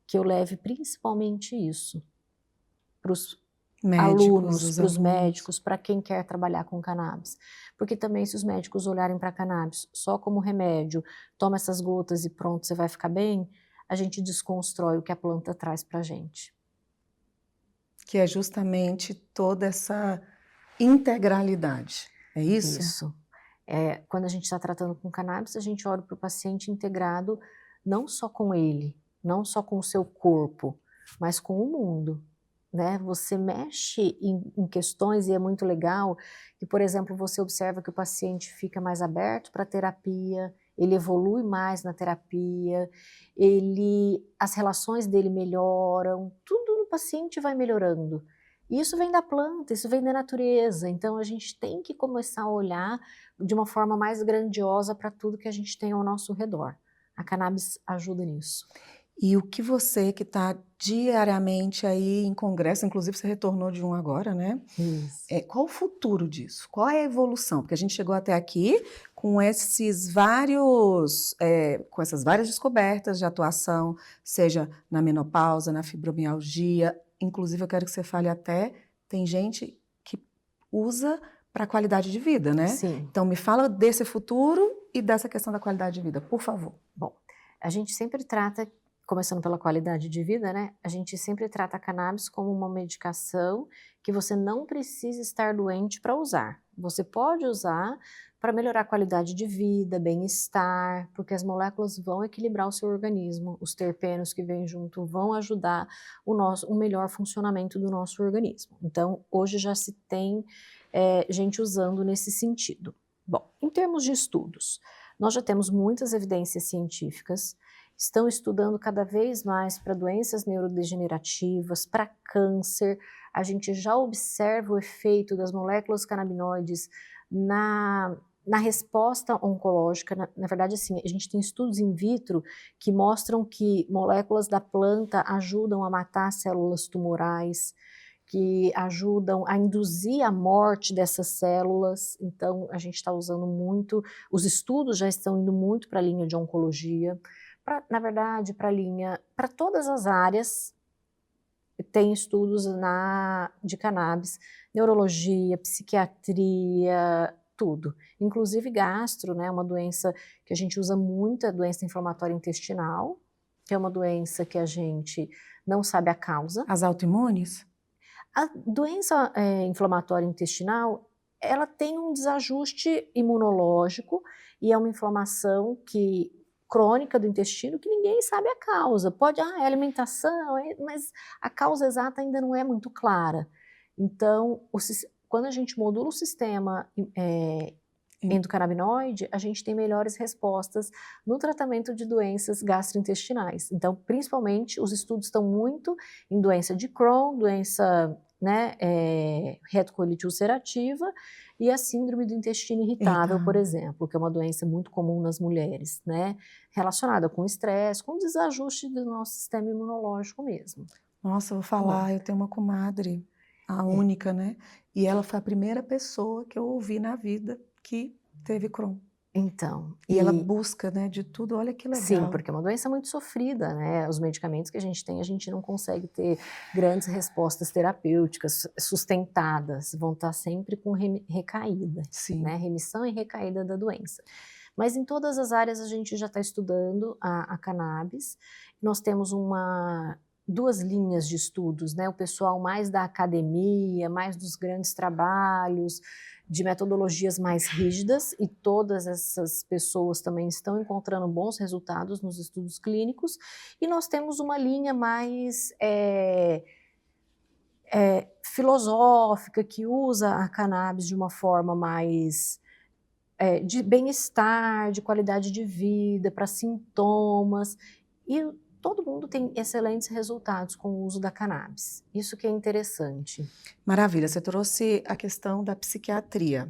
que eu leve principalmente isso para os alunos, para os médicos, para quem quer trabalhar com cannabis. Porque também se os médicos olharem para a cannabis só como remédio, toma essas gotas e pronto, você vai ficar bem, a gente desconstrói o que a planta traz para a gente. Que é justamente toda essa integralidade, é isso? Isso. Quando a gente está tratando com cannabis, a gente olha para o paciente integrado não só com ele, não só com o seu corpo, mas com o mundo, né? Você mexe em questões e é muito legal que, por exemplo, você observa que o paciente fica mais aberto para a terapia, ele evolui mais na terapia, as relações dele melhoram, tudo no paciente vai melhorando. E isso vem da planta, isso vem da natureza, então a gente tem que começar a olhar de uma forma mais grandiosa para tudo que a gente tem ao nosso redor. A cannabis ajuda nisso. E o que você que está diariamente aí em congresso, inclusive você retornou de um agora, né? Isso. Qual o futuro disso? Qual é a evolução? Porque a gente chegou até aqui com com essas várias descobertas de atuação, seja na menopausa, na fibromialgia. Inclusive, eu quero que você fale até, tem gente que usa para qualidade de vida, né? Sim. Então, me fala desse futuro e dessa questão da qualidade de vida, por favor. Bom, a gente sempre trata, começando pela qualidade de vida, né? A gente sempre trata a cannabis como uma medicação que você não precisa estar doente para usar. Você pode usar para melhorar a qualidade de vida, bem-estar, porque as moléculas vão equilibrar o seu organismo, os terpenos que vêm junto vão ajudar o melhor funcionamento do nosso organismo. Então, hoje já se tem gente usando nesse sentido. Bom, em termos de estudos, nós já temos muitas evidências científicas, estão estudando cada vez mais para doenças neurodegenerativas, para câncer. A gente já observa o efeito das moléculas canabinoides na resposta oncológica. Na verdade, assim, a gente tem estudos in vitro que mostram que moléculas da planta ajudam a matar células tumorais, que ajudam a induzir a morte dessas células. Então, a gente está usando muito, os estudos já estão indo muito para a linha de oncologia, na verdade, para todas as áreas, tem estudos de cannabis, neurologia, psiquiatria, tudo. Inclusive gastro, né, uma doença que a gente usa muito, a doença inflamatória intestinal, que é uma doença que a gente não sabe a causa. As autoimunes? A doença inflamatória intestinal, ela tem um desajuste imunológico e é uma inflamação crônica do intestino que ninguém sabe a causa. Pode, é alimentação, mas a causa exata ainda não é muito clara. Então, quando a gente modula o sistema endocannabinoide, a gente tem melhores respostas no tratamento de doenças gastrointestinais. Então, principalmente, os estudos estão muito em doença de Crohn, doença, né, retocolite ulcerativa e a síndrome do intestino irritável, por exemplo, que é uma doença muito comum nas mulheres, né, relacionada com estresse, com desajuste do nosso sistema imunológico mesmo. Nossa, eu vou falar, eu tenho uma comadre, a única, né, e ela foi a primeira pessoa que eu ouvi na vida que teve Crohn. Então, e ela busca, né, de tudo, olha que legal. Sim, porque é uma doença muito sofrida, né? Os medicamentos que a gente tem, a gente não consegue ter grandes respostas terapêuticas sustentadas, vão estar sempre com recaída, Sim. né? Remissão e recaída da doença. Mas em todas as áreas a gente já está estudando a cannabis. Nós temos duas linhas de estudos, né? O pessoal mais da academia, mais dos grandes trabalhos, de metodologias mais rígidas, e todas essas pessoas também estão encontrando bons resultados nos estudos clínicos, e nós temos uma linha mais filosófica, que usa a cannabis de uma forma mais de bem-estar, de qualidade de vida, para sintomas, e todo mundo tem excelentes resultados com o uso da cannabis. Isso que é interessante. Maravilha, você trouxe a questão da psiquiatria.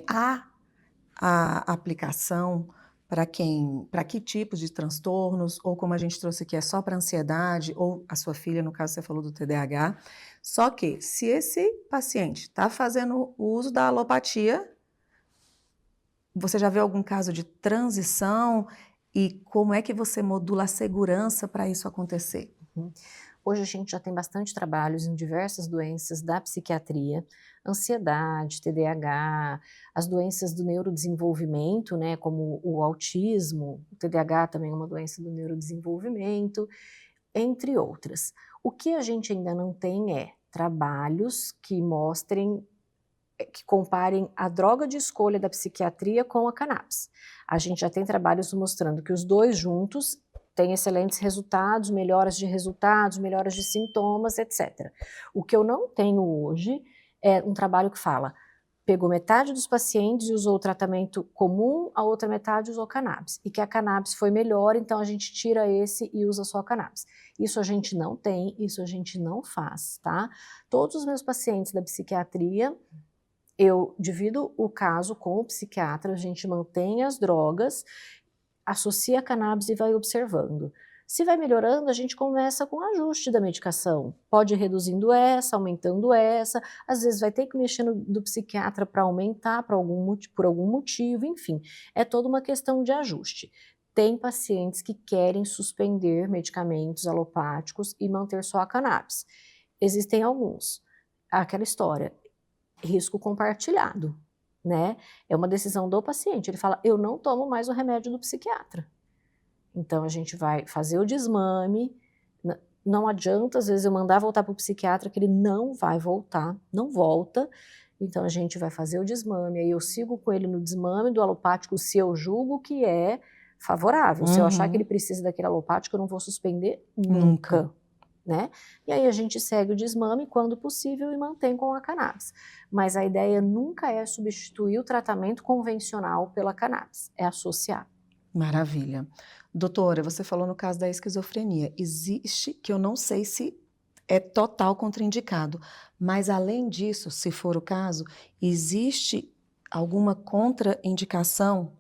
A aplicação para que tipos de transtornos, ou como a gente trouxe aqui, é só para ansiedade, ou a sua filha, no caso você falou do TDAH. Só que, se esse paciente está fazendo o uso da alopatia, você já viu algum caso de transição? E como é que você modula a segurança para isso acontecer? Hoje a gente já tem bastante trabalhos em diversas doenças da psiquiatria, ansiedade, TDAH, as doenças do neurodesenvolvimento, né, como o autismo, o TDAH também é uma doença do neurodesenvolvimento, entre outras. O que a gente ainda não tem trabalhos que mostrem que comparem a droga de escolha da psiquiatria com a cannabis. A gente já tem trabalhos mostrando que os dois juntos têm excelentes resultados, melhoras de sintomas, etc. O que eu não tenho hoje é um trabalho que fala, pegou metade dos pacientes e usou o tratamento comum, a outra metade usou cannabis, e que a cannabis foi melhor, então a gente tira esse e usa só a cannabis. Isso a gente não tem, isso a gente não faz, tá? Todos os meus pacientes da psiquiatria, eu divido o caso com o psiquiatra, a gente mantém as drogas, associa a cannabis e vai observando. Se vai melhorando, a gente começa com o ajuste da medicação. Pode ir reduzindo essa, aumentando essa, às vezes vai ter que mexer do psiquiatra para aumentar por algum motivo, enfim. É toda uma questão de ajuste. Tem pacientes que querem suspender medicamentos alopáticos e manter só a cannabis. Existem alguns. Aquela história, risco compartilhado, né? É uma decisão do paciente. Ele fala, eu não tomo mais o remédio do psiquiatra. Então, a gente vai fazer o desmame, não adianta, às vezes, eu mandar voltar para o psiquiatra, que ele não vai voltar, não volta. Então, a gente vai fazer o desmame, aí eu sigo com ele no desmame do alopático, se eu julgo que é favorável. Se eu achar que ele precisa daquele alopático, eu não vou suspender nunca. Né? E aí a gente segue o desmame quando possível e mantém com a cannabis. Mas a ideia nunca é substituir o tratamento convencional pela cannabis, é associar. Maravilha. Doutora, você falou no caso da esquizofrenia. Existe, que eu não sei se é total contraindicado, mas além disso, se for o caso, existe alguma contraindicação?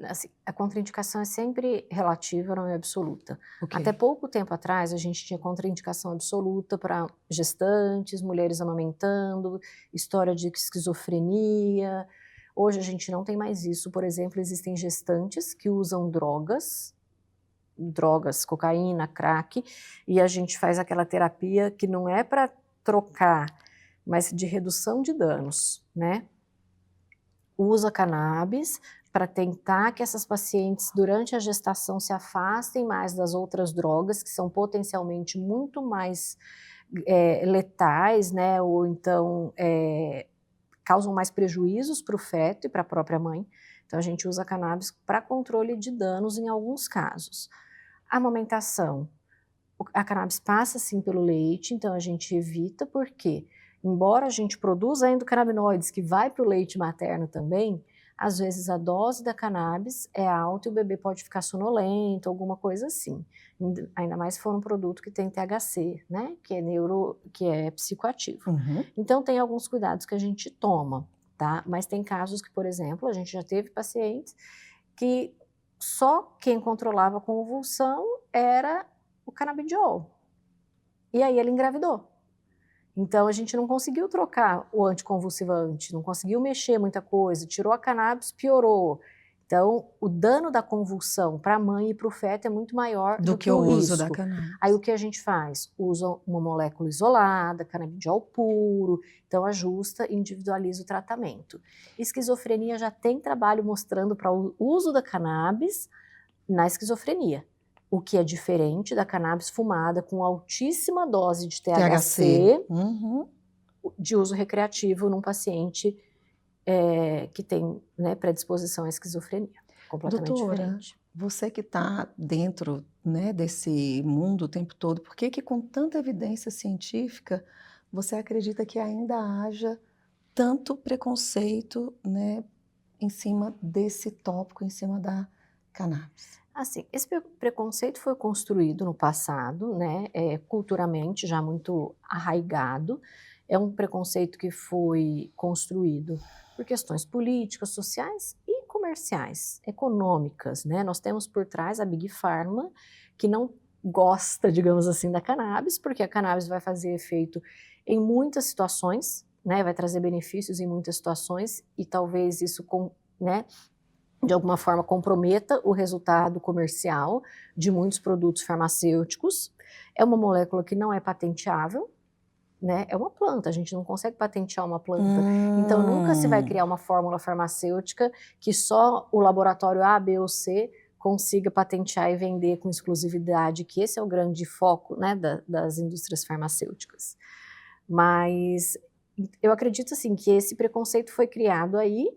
Assim, a contraindicação é sempre relativa, não é absoluta. Okay. Até pouco tempo atrás, a gente tinha contraindicação absoluta para gestantes, mulheres amamentando, história de esquizofrenia. Hoje a gente não tem mais isso. Por exemplo, existem gestantes que usam drogas, cocaína, crack, e a gente faz aquela terapia que não é para trocar, mas de redução de danos, né? Usa cannabis para tentar que essas pacientes, durante a gestação, se afastem mais das outras drogas, que são potencialmente muito mais letais, né? Ou então causam mais prejuízos para o feto e para a própria mãe. Então, a gente usa cannabis para controle de danos em alguns casos. A amamentação, a cannabis passa sim pelo leite, então a gente evita, porque embora a gente produza endocannabinoides que vai para o leite materno também, às vezes a dose da cannabis é alta e o bebê pode ficar sonolento, alguma coisa assim. Ainda mais se for um produto que tem THC, né? Que é psicoativo. Então tem alguns cuidados que a gente toma, tá? Mas tem casos que, por exemplo, a gente já teve pacientes que só quem controlava a convulsão era o canabidiol. E aí ele engravidou. Então, a gente não conseguiu trocar o anticonvulsivante, não conseguiu mexer muita coisa, tirou a cannabis, piorou. Então, o dano da convulsão para a mãe e para o feto é muito maior do que o uso da cannabis. Aí, o que a gente faz? Usa uma molécula isolada, canabidiol puro, então ajusta e individualiza o tratamento. Esquizofrenia já tem trabalho mostrando para o uso da cannabis na esquizofrenia. O que é diferente da cannabis fumada com altíssima dose de THC. De uso recreativo num paciente que tem, né, predisposição à esquizofrenia. Completamente diferente. Você que está dentro, né, desse mundo o tempo todo, por que com tanta evidência científica você acredita que ainda haja tanto preconceito, né, em cima desse tópico, em cima da cannabis? Assim, esse preconceito foi construído no passado, né, culturalmente já muito arraigado. É um preconceito que foi construído por questões políticas, sociais e comerciais, econômicas, né? Nós temos por trás a Big Pharma, que não gosta, digamos assim, da cannabis, porque a cannabis vai fazer efeito em muitas situações, né? Vai trazer benefícios em muitas situações e talvez isso, né, de alguma forma comprometa o resultado comercial de muitos produtos farmacêuticos. É uma molécula que não é patenteável, né? É uma planta, a gente não consegue patentear uma planta. Então nunca se vai criar uma fórmula farmacêutica que só o laboratório A, B ou C consiga patentear e vender com exclusividade, que esse é o grande foco, né, das indústrias farmacêuticas. Mas Eu acredito assim que esse preconceito foi criado aí.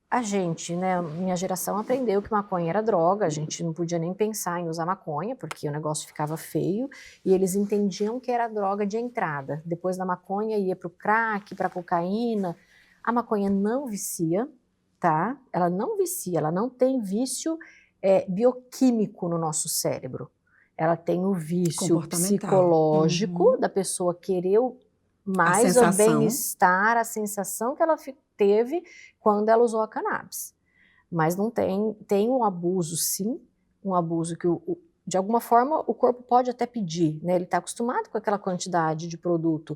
A gente, né, minha geração aprendeu que maconha era droga, a gente não podia nem pensar em usar maconha, porque o negócio ficava feio, e eles entendiam que era droga de entrada. Depois da maconha ia para o crack, para a cocaína. A maconha não vicia, tá? Ela não vicia, ela não tem vício bioquímico no nosso cérebro. Ela tem o vício psicológico da pessoa querer mais o bem-estar, a sensação que ela teve quando ela usou a cannabis. Mas não tem um abuso, sim, um abuso que, de alguma forma, o corpo pode até pedir, né? Ele está acostumado com aquela quantidade de produto.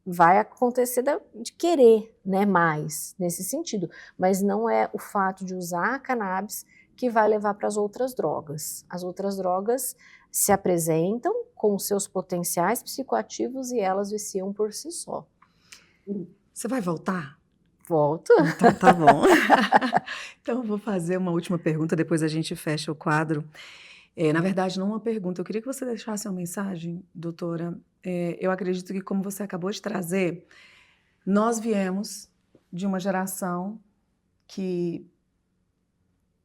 Vai acontecer de querer, né, mais, nesse sentido. Mas não é o fato de usar a cannabis que vai levar para as outras drogas. As outras drogas se apresentam com seus potenciais psicoativos e elas viciam por si só. Você vai voltar? Volto. Então tá bom. Então eu vou fazer uma última pergunta, depois a gente fecha o quadro. Na verdade, não uma pergunta. Eu queria que você deixasse uma mensagem, doutora. Eu acredito que, como você acabou de trazer, nós viemos de uma geração que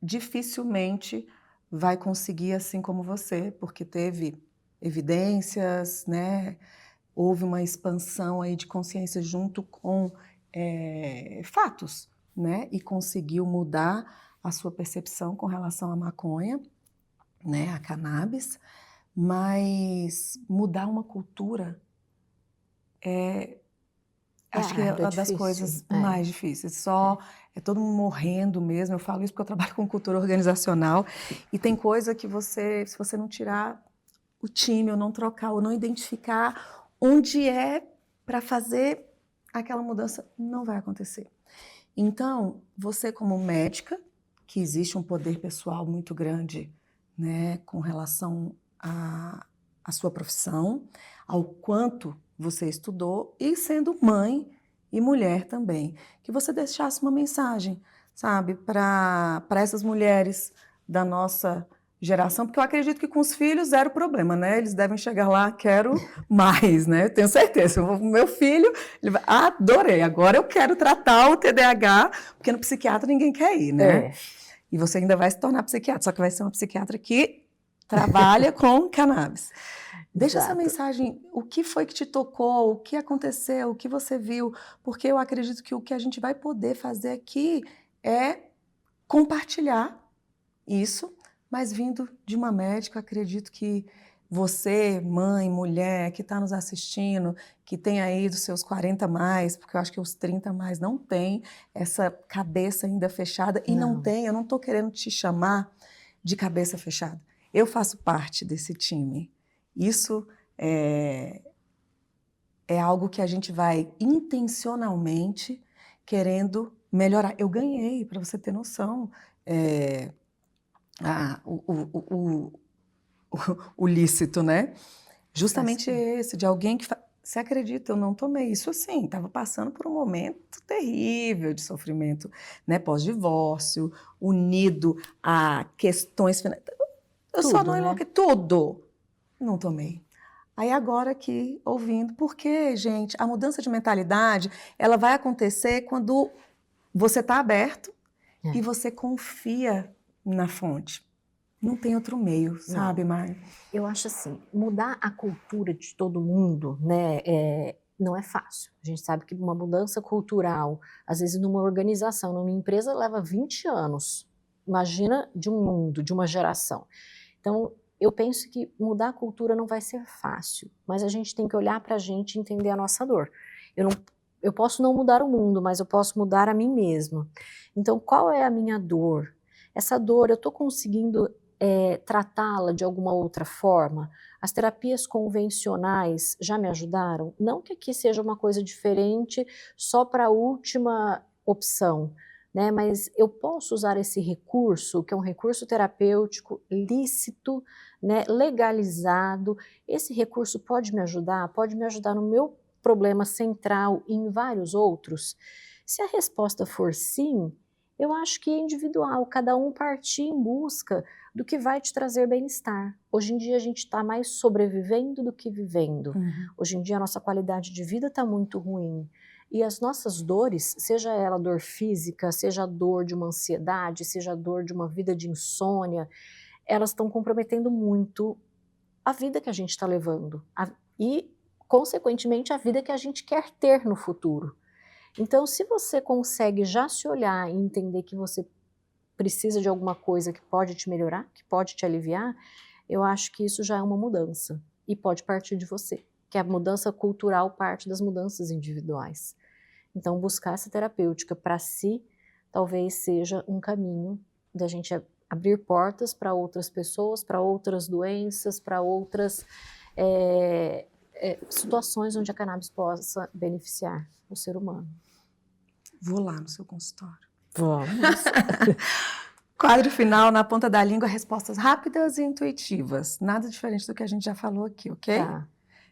dificilmente vai conseguir assim como você, porque teve evidências, né? Houve uma expansão aí de consciência junto com fatos, né? E conseguiu mudar a sua percepção com relação à maconha, né? A cannabis, mas mudar uma cultura acho que é uma das coisas mais difíceis. É todo mundo morrendo mesmo. Eu falo isso porque eu trabalho com cultura organizacional e tem coisa que se você não tirar o time, ou não trocar, ou não identificar onde é para fazer aquela mudança, não vai acontecer. Então, você como médica, que existe um poder pessoal muito grande, né, com relação à sua profissão, ao quanto você estudou, e sendo mãe e mulher também, que você deixasse uma mensagem, sabe, para essas mulheres da nossa geração, porque eu acredito que com os filhos era o problema, né? Eles devem chegar lá, quero mais, né? Eu tenho certeza. Meu filho, ele vai, adorei, agora eu quero tratar o TDAH, porque no psiquiatra ninguém quer ir, né? E você ainda vai se tornar psiquiatra, só que vai ser uma psiquiatra que trabalha com cannabis. Deixa essa mensagem, o que foi que te tocou, o que aconteceu, o que você viu, porque eu acredito que o que a gente vai poder fazer aqui é compartilhar isso, mas vindo de uma médica, acredito que você, mãe, mulher, que está nos assistindo, que tem aí dos seus 40 mais, porque eu acho que os 30 mais não tem essa cabeça ainda fechada, e não tem, eu não estou querendo te chamar de cabeça fechada. Eu faço parte desse time. Isso é algo que a gente vai intencionalmente querendo melhorar. Eu ganhei, para você ter noção, o lícito, né? Justamente esse, de alguém que... Você acredita, eu não tomei isso assim, estava passando por um momento terrível de sofrimento, né? Pós-divórcio, unido a questões... Eu só não enlouqueci, tudo. Não tomei. Aí agora aqui, ouvindo, porque, gente, a mudança de mentalidade, ela vai acontecer quando você está aberto e você confia na fonte. Não tem outro meio, sabe, Mari? Eu acho assim, mudar a cultura de todo mundo, né, não é fácil. A gente sabe que uma mudança cultural, às vezes numa organização, numa empresa, leva 20 anos. Imagina de um mundo, de uma geração. Então, eu penso que mudar a cultura não vai ser fácil, mas a gente tem que olhar para a gente e entender a nossa dor. Eu posso não mudar o mundo, mas eu posso mudar a mim mesma. Então, qual é a minha dor? Essa dor, eu estou conseguindo tratá-la de alguma outra forma? As terapias convencionais já me ajudaram? Não que aqui seja uma coisa diferente só para a última opção, né? Mas eu posso usar esse recurso, que é um recurso terapêutico lícito, né? Legalizado. Esse recurso pode me ajudar no meu problema central e em vários outros? Se a resposta for sim, Eu acho que é individual, cada um partir em busca do que vai te trazer bem-estar. Hoje em dia a gente está mais sobrevivendo do que vivendo. Hoje em dia a nossa qualidade de vida está muito ruim. E as nossas dores, seja ela dor física, seja a dor de uma ansiedade, seja a dor de uma vida de insônia, elas estão comprometendo muito a vida que a gente está levando e, consequentemente, a vida que a gente quer ter no futuro. Então, se você consegue já se olhar e entender que você precisa de alguma coisa que pode te melhorar, que pode te aliviar, eu acho que isso já é uma mudança e pode partir de você, que a mudança cultural parte das mudanças individuais. Então, buscar essa terapêutica para si talvez seja um caminho da gente abrir portas para outras pessoas, para outras doenças, para outras situações onde a cannabis possa beneficiar o ser humano. Vou lá no seu consultório. Vamos. Quadro final, na ponta da língua, respostas rápidas e intuitivas. Nada diferente do que a gente já falou aqui, ok? Tá.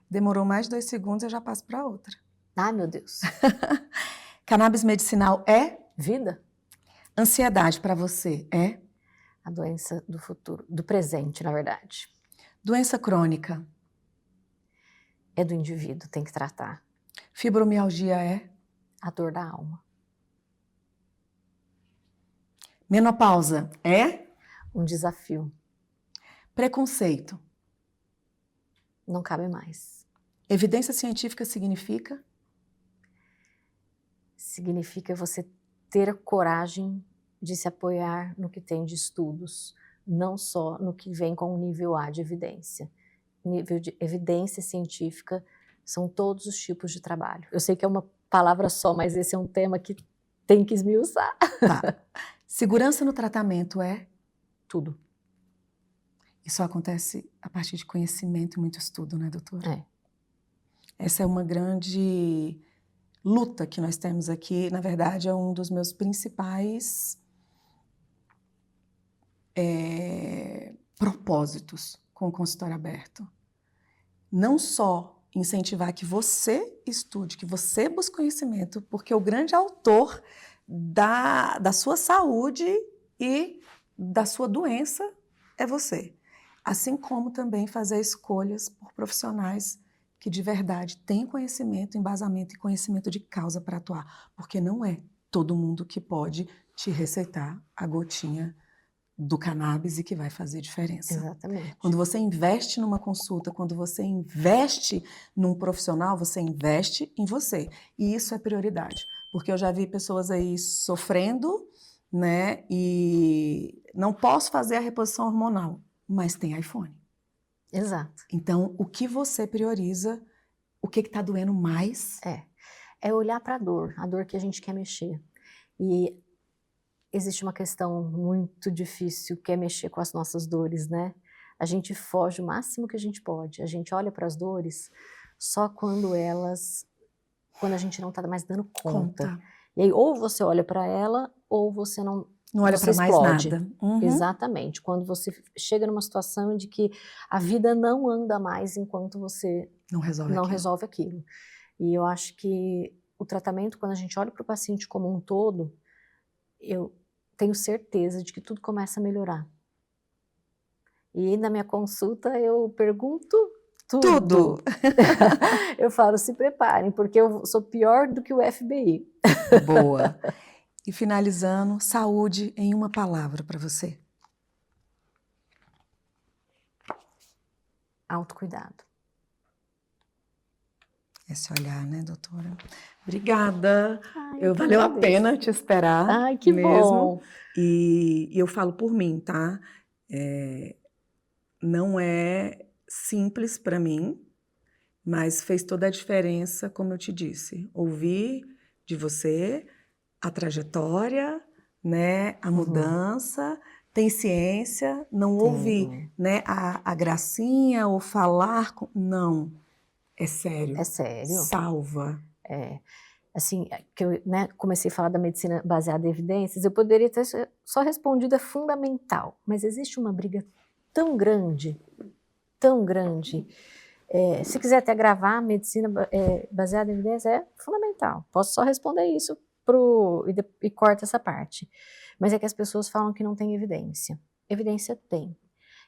Demorou mais de 2 segundos, eu já passo para outra. Ai, meu Deus. Cannabis medicinal é? Vida? Ansiedade para você é? A doença do futuro, do presente, na verdade. Doença crônica? É do indivíduo, tem que tratar. Fibromialgia é? A dor da alma. Menopausa é? Um desafio. Preconceito? Não cabe mais. Evidência científica significa? Significa você ter a coragem de se apoiar no que tem de estudos, não só no que vem com o nível A de evidência. Nível de evidência científica são todos os tipos de trabalho. Eu sei que é uma palavra só, mas esse é um tema que tem que esmiuçar. Tá. Segurança no tratamento é? Tudo. Isso acontece a partir de conhecimento e muito estudo, né, doutora? É. Essa é uma grande luta que nós temos aqui. Na verdade, é um dos meus principais propósitos com o consultório aberto. Não só incentivar que você estude, que você busque conhecimento, porque o grande autor da sua saúde e da sua doença é você. Assim como também fazer escolhas por profissionais que de verdade têm conhecimento, embasamento e conhecimento de causa para atuar, porque não é todo mundo que pode te receitar a gotinha do cannabis e que vai fazer diferença. Exatamente. Quando você investe numa consulta, quando você investe num profissional, você investe em você. E isso é prioridade, porque eu já vi pessoas aí sofrendo, né? E não posso fazer a reposição hormonal, mas tem iPhone. Exato. Então, o que você prioriza, o que está doendo mais? É olhar para a dor que a gente quer mexer. E existe uma questão muito difícil que é mexer com as nossas dores, né? A gente foge o máximo que a gente pode. A gente olha para as dores só quando a gente não está mais dando conta. E aí, ou você olha para ela, ou você não olha para mais nada. Uhum. Exatamente. Quando você chega numa situação de que a vida não anda mais enquanto você não resolve aquilo. E eu acho que o tratamento, quando a gente olha para o paciente como um todo, eu tenho certeza de que tudo começa a melhorar. E na minha consulta eu pergunto tudo. Eu falo, se preparem, porque eu sou pior do que o FBI. Boa. E finalizando, saúde em uma palavra para você. Autocuidado. Esse olhar, né, doutora? Obrigada. Ai, valeu a pena te esperar. Ai, que mesmo. bom. E eu falo por mim, tá? Não é simples para mim, mas fez toda a diferença, como eu te disse. Ouvir de você a trajetória, né, a mudança, tem ciência, não ouvir, né, a gracinha ou falar, não, é sério. É sério. Salva. Assim, que eu comecei a falar da medicina baseada em evidências, eu poderia ter só respondido é fundamental, mas existe uma briga tão grande, se quiser até gravar, medicina baseada em evidências é fundamental. Posso só responder isso e corta essa parte. Mas é que as pessoas falam que não tem evidência. Evidência tem.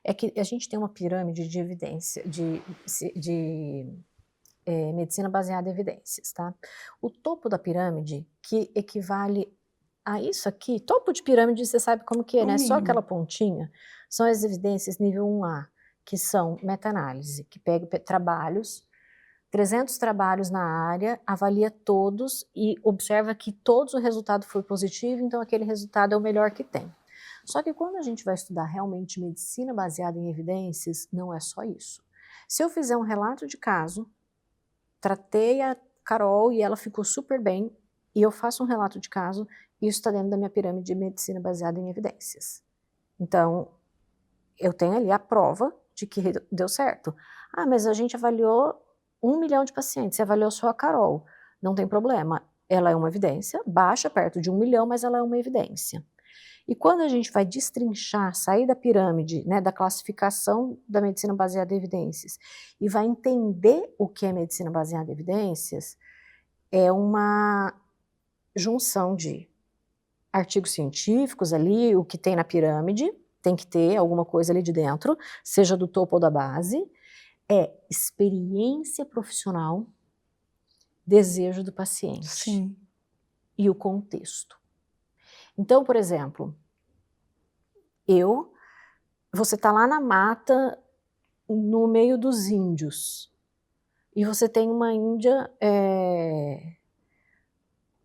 É que a gente tem uma pirâmide de evidência, de medicina baseada em evidências, tá? O topo da pirâmide, que equivale a isso aqui, topo de pirâmide, você sabe como que é, né? Só aquela pontinha, são as evidências nível 1A, que são meta-análise, que pega trabalhos, 300 trabalhos na área, avalia todos e observa que todos o resultado foi positivo, então aquele resultado é o melhor que tem. Só que quando a gente vai estudar realmente medicina baseada em evidências, não é só isso. Se eu fizer um relato de caso, tratei a Carol e ela ficou super bem, e eu faço um relato de caso, isso está dentro da minha pirâmide de medicina baseada em evidências. Então, eu tenho ali a prova de que deu certo. Ah, mas a gente avaliou 1 milhão de pacientes, você avaliou só a Carol. Não tem problema, ela é uma evidência, baixa perto de 1 milhão, mas ela é uma evidência. E quando a gente vai destrinchar, sair da pirâmide, né, da classificação da medicina baseada em evidências, e vai entender o que é medicina baseada em evidências, é uma junção de artigos científicos ali, o que tem na pirâmide, tem que ter alguma coisa ali de dentro, seja do topo ou da base, é experiência profissional, desejo do paciente. Sim. E o contexto. Então, por exemplo, você está lá na mata, no meio dos índios, e você tem uma índia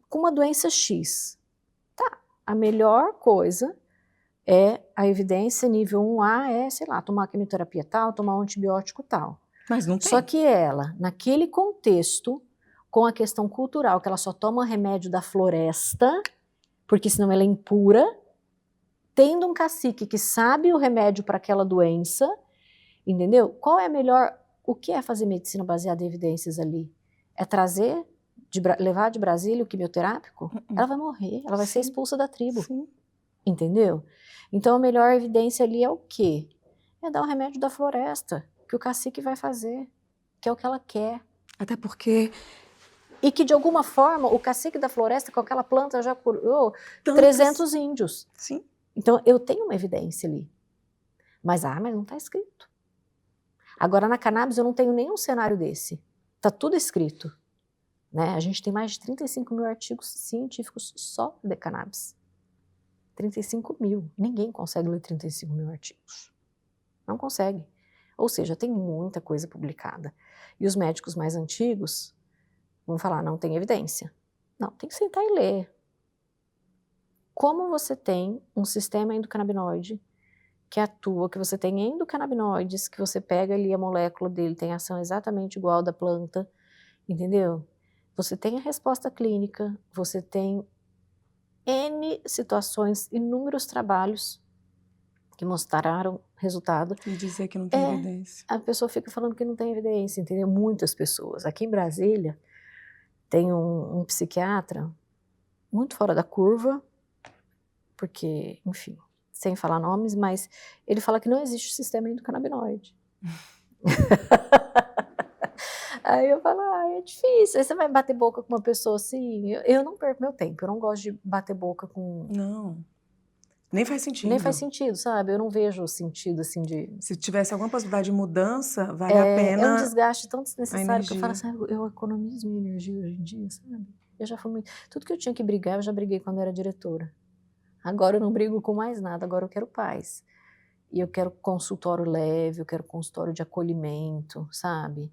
com uma doença X. Tá, a melhor coisa é a evidência nível 1A é, sei lá, tomar quimioterapia tal, tomar um antibiótico tal. Mas não tem. Só que ela, naquele contexto, com a questão cultural, que ela só toma remédio da floresta, porque senão ela é impura, tendo um cacique que sabe o remédio para aquela doença, entendeu? Qual é a melhor... O que é fazer medicina baseada em evidências ali? É trazer, levar de Brasília o quimioterápico? Ela vai morrer, ela vai ser expulsa da tribo. Sim. Entendeu? Então a melhor evidência ali é o quê? É dar o remédio da floresta, que o cacique vai fazer, que é o que ela quer. Até porque... E que de alguma forma o cacique da floresta com aquela planta já curou 300 índios. Sim. Então eu tenho uma evidência ali. Mas não está escrito. Agora na cannabis eu não tenho nenhum cenário desse. Está tudo escrito. Né? A gente tem mais de 35 mil artigos científicos só de cannabis. 35 mil. Ninguém consegue ler 35 mil artigos. Não consegue. Ou seja, tem muita coisa publicada. E os médicos mais antigos vão falar, não tem evidência. Não, tem que sentar e ler. Como você tem um sistema endocannabinoide que atua, que você tem endocannabinoides, que você pega ali a molécula dele, tem ação exatamente igual da planta, entendeu? Você tem a resposta clínica, você tem N situações, inúmeros trabalhos que mostraram resultado. E dizer que não tem evidência. A pessoa fica falando que não tem evidência, entendeu? Muitas pessoas. Aqui em Brasília, tem um psiquiatra muito fora da curva, porque, enfim, sem falar nomes, mas ele fala que não existe sistema endocannabinoide. Aí eu falo, é difícil. Aí você vai bater boca com uma pessoa assim. Eu não perco meu tempo, eu não gosto de bater boca com... Não, nem faz sentido. Nem faz sentido, sabe? Eu não vejo sentido assim de... Se tivesse alguma possibilidade de mudança, vale a pena. É um desgaste tão desnecessário que eu falo energia. assim, eu economizo minha energia hoje em dia, sabe? Eu já fui muito... Tudo que eu tinha que brigar, eu já briguei quando eu era diretora. Agora eu não brigo com mais nada, agora eu quero paz. E eu quero consultório leve, eu quero consultório de acolhimento, sabe?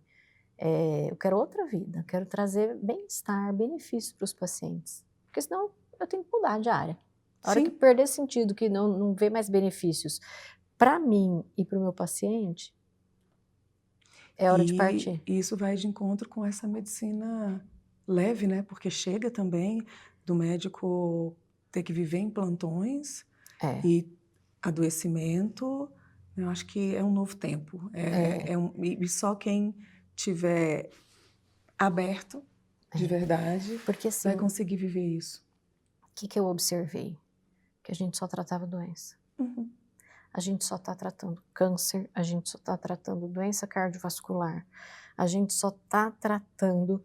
Eu quero outra vida, quero trazer bem-estar, benefício para os pacientes. Porque senão eu tenho que mudar de área. A hora que perder sentido, que não vê mais benefícios para mim e para o meu paciente, é hora de partir. E isso vai de encontro com essa medicina leve, né? Porque chega também do médico ter que viver em plantões e adoecimento. Eu acho que é um novo tempo. E só quem tiver aberto de verdade porque, assim, vai conseguir viver isso. O que eu observei? Que a gente só tratava doença. A gente só está tratando câncer, a gente só está tratando doença cardiovascular, a gente só está tratando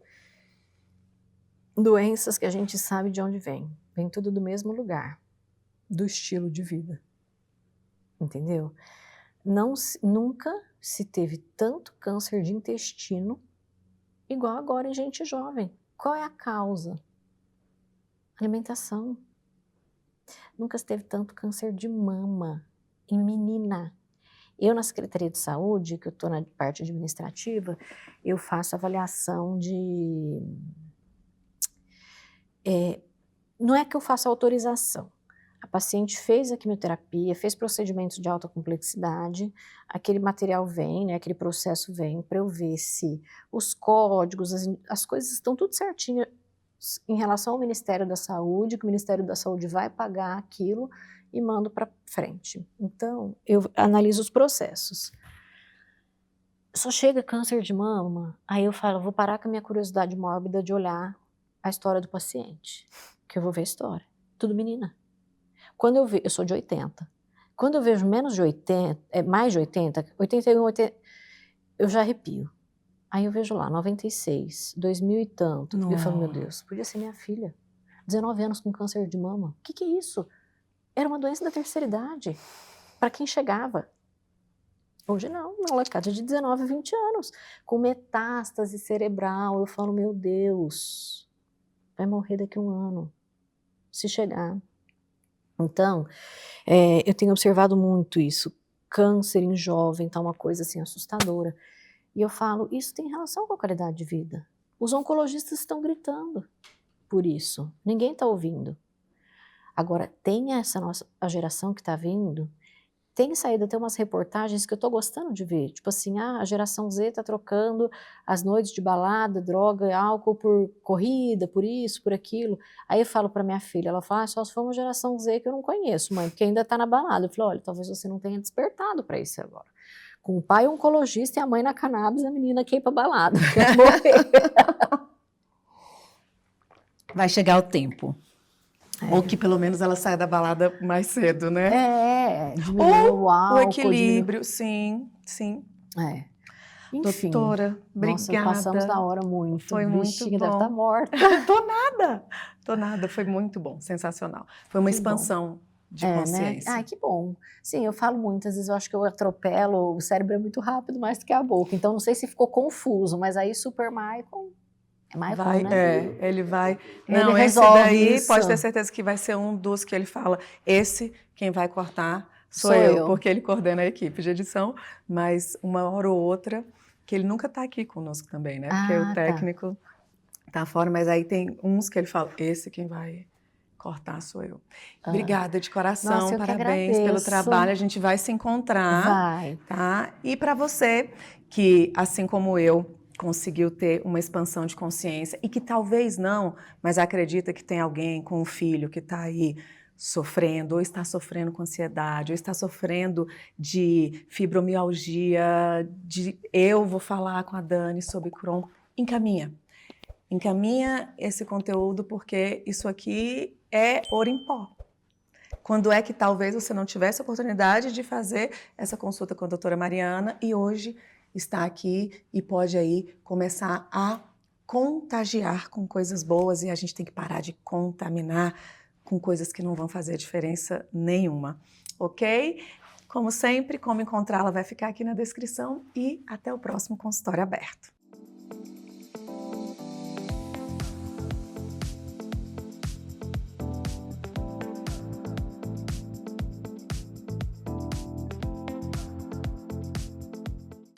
doenças que a gente sabe de onde vem. Vem tudo do mesmo lugar, do estilo de vida. Entendeu? Nunca se teve tanto câncer de intestino igual agora em gente jovem. Qual é a causa? Alimentação. Nunca se teve tanto câncer de mama em menina. Eu, na Secretaria de Saúde, que eu estou na parte administrativa, eu faço avaliação de... não é que eu faço autorização. A paciente fez a quimioterapia, fez procedimentos de alta complexidade, aquele material vem, né, aquele processo vem para eu ver se os códigos, as coisas estão tudo certinho em relação ao Ministério da Saúde, que o Ministério da Saúde vai pagar aquilo e mando para frente. Então, eu analiso os processos. Só chega câncer de mama, aí eu falo, vou parar com a minha curiosidade mórbida de olhar a história do paciente, que eu vou ver a história. Tudo menina. Quando eu vejo, eu sou de 80, quando eu vejo menos de 80, mais de 80, 81, 80, eu já arrepio. Aí eu vejo lá, 96, 2000 e tanto, e eu falo, meu Deus, podia ser minha filha, 19 anos com câncer de mama, o que é isso? Era uma doença da terceira idade, para quem chegava. Hoje não, uma molecada de 19, 20 anos, com metástase cerebral, eu falo, meu Deus, vai morrer daqui a um ano, se chegar. Então, eu tenho observado muito isso, câncer em jovem tá uma coisa assim assustadora, e eu falo, isso tem relação com a qualidade de vida, os oncologistas estão gritando por isso, ninguém está ouvindo. Agora, tem a geração que está vindo, tem saído até umas reportagens que eu estou gostando de ver, tipo assim, a geração Z está trocando as noites de balada, droga, álcool por corrida, por isso, por aquilo. Aí eu falo para minha filha, ela fala, só se for uma geração Z que eu não conheço, mãe, porque ainda está na balada. Eu falo, olha, talvez você não tenha despertado para isso agora. Com o pai oncologista e a mãe na cannabis, a menina quer ir para balada, quer morrer. Vai chegar o tempo. Ou que pelo menos ela saia da balada mais cedo, né? Diminuir o álcool. O equilíbrio, sim. Enfim. Doutora, nossa, obrigada. Passamos da hora muito. Foi muito bom. Deve estar morta. Tô nada. Foi muito bom, sensacional. Foi uma expansão de consciência. Né? Ai, que bom. Sim, eu falo muito, às vezes eu acho que eu atropelo, o cérebro é muito rápido mais do que a boca. Então, não sei se ficou confuso, mas aí Super Michael... Michael, né? Ele vai. Ele não, resolve esse daí isso. pode ter certeza que vai ser um dos que ele fala. Esse, quem vai cortar sou eu, porque ele coordena a equipe de edição, mas uma hora ou outra, que ele nunca está aqui conosco também, né? Porque o técnico tá fora, mas aí tem uns que ele fala, esse quem vai cortar sou eu. Obrigada de coração, nossa, parabéns pelo trabalho, a gente vai se encontrar. Tá? E para você que, assim como eu, conseguiu ter uma expansão de consciência e que talvez não, mas acredita que tem alguém com um filho que está aí sofrendo, ou está sofrendo com ansiedade, ou está sofrendo de fibromialgia, eu vou falar com a Dani sobre Crohn, encaminha esse conteúdo, porque isso aqui é ouro em pó. Quando é que talvez você não tivesse a oportunidade de fazer essa consulta com a doutora Mariana e hoje está aqui e pode aí começar a contagiar com coisas boas e a gente tem que parar de contaminar com coisas que não vão fazer diferença nenhuma, ok? Como sempre, como encontrá-la vai ficar aqui na descrição e até o próximo consultório aberto.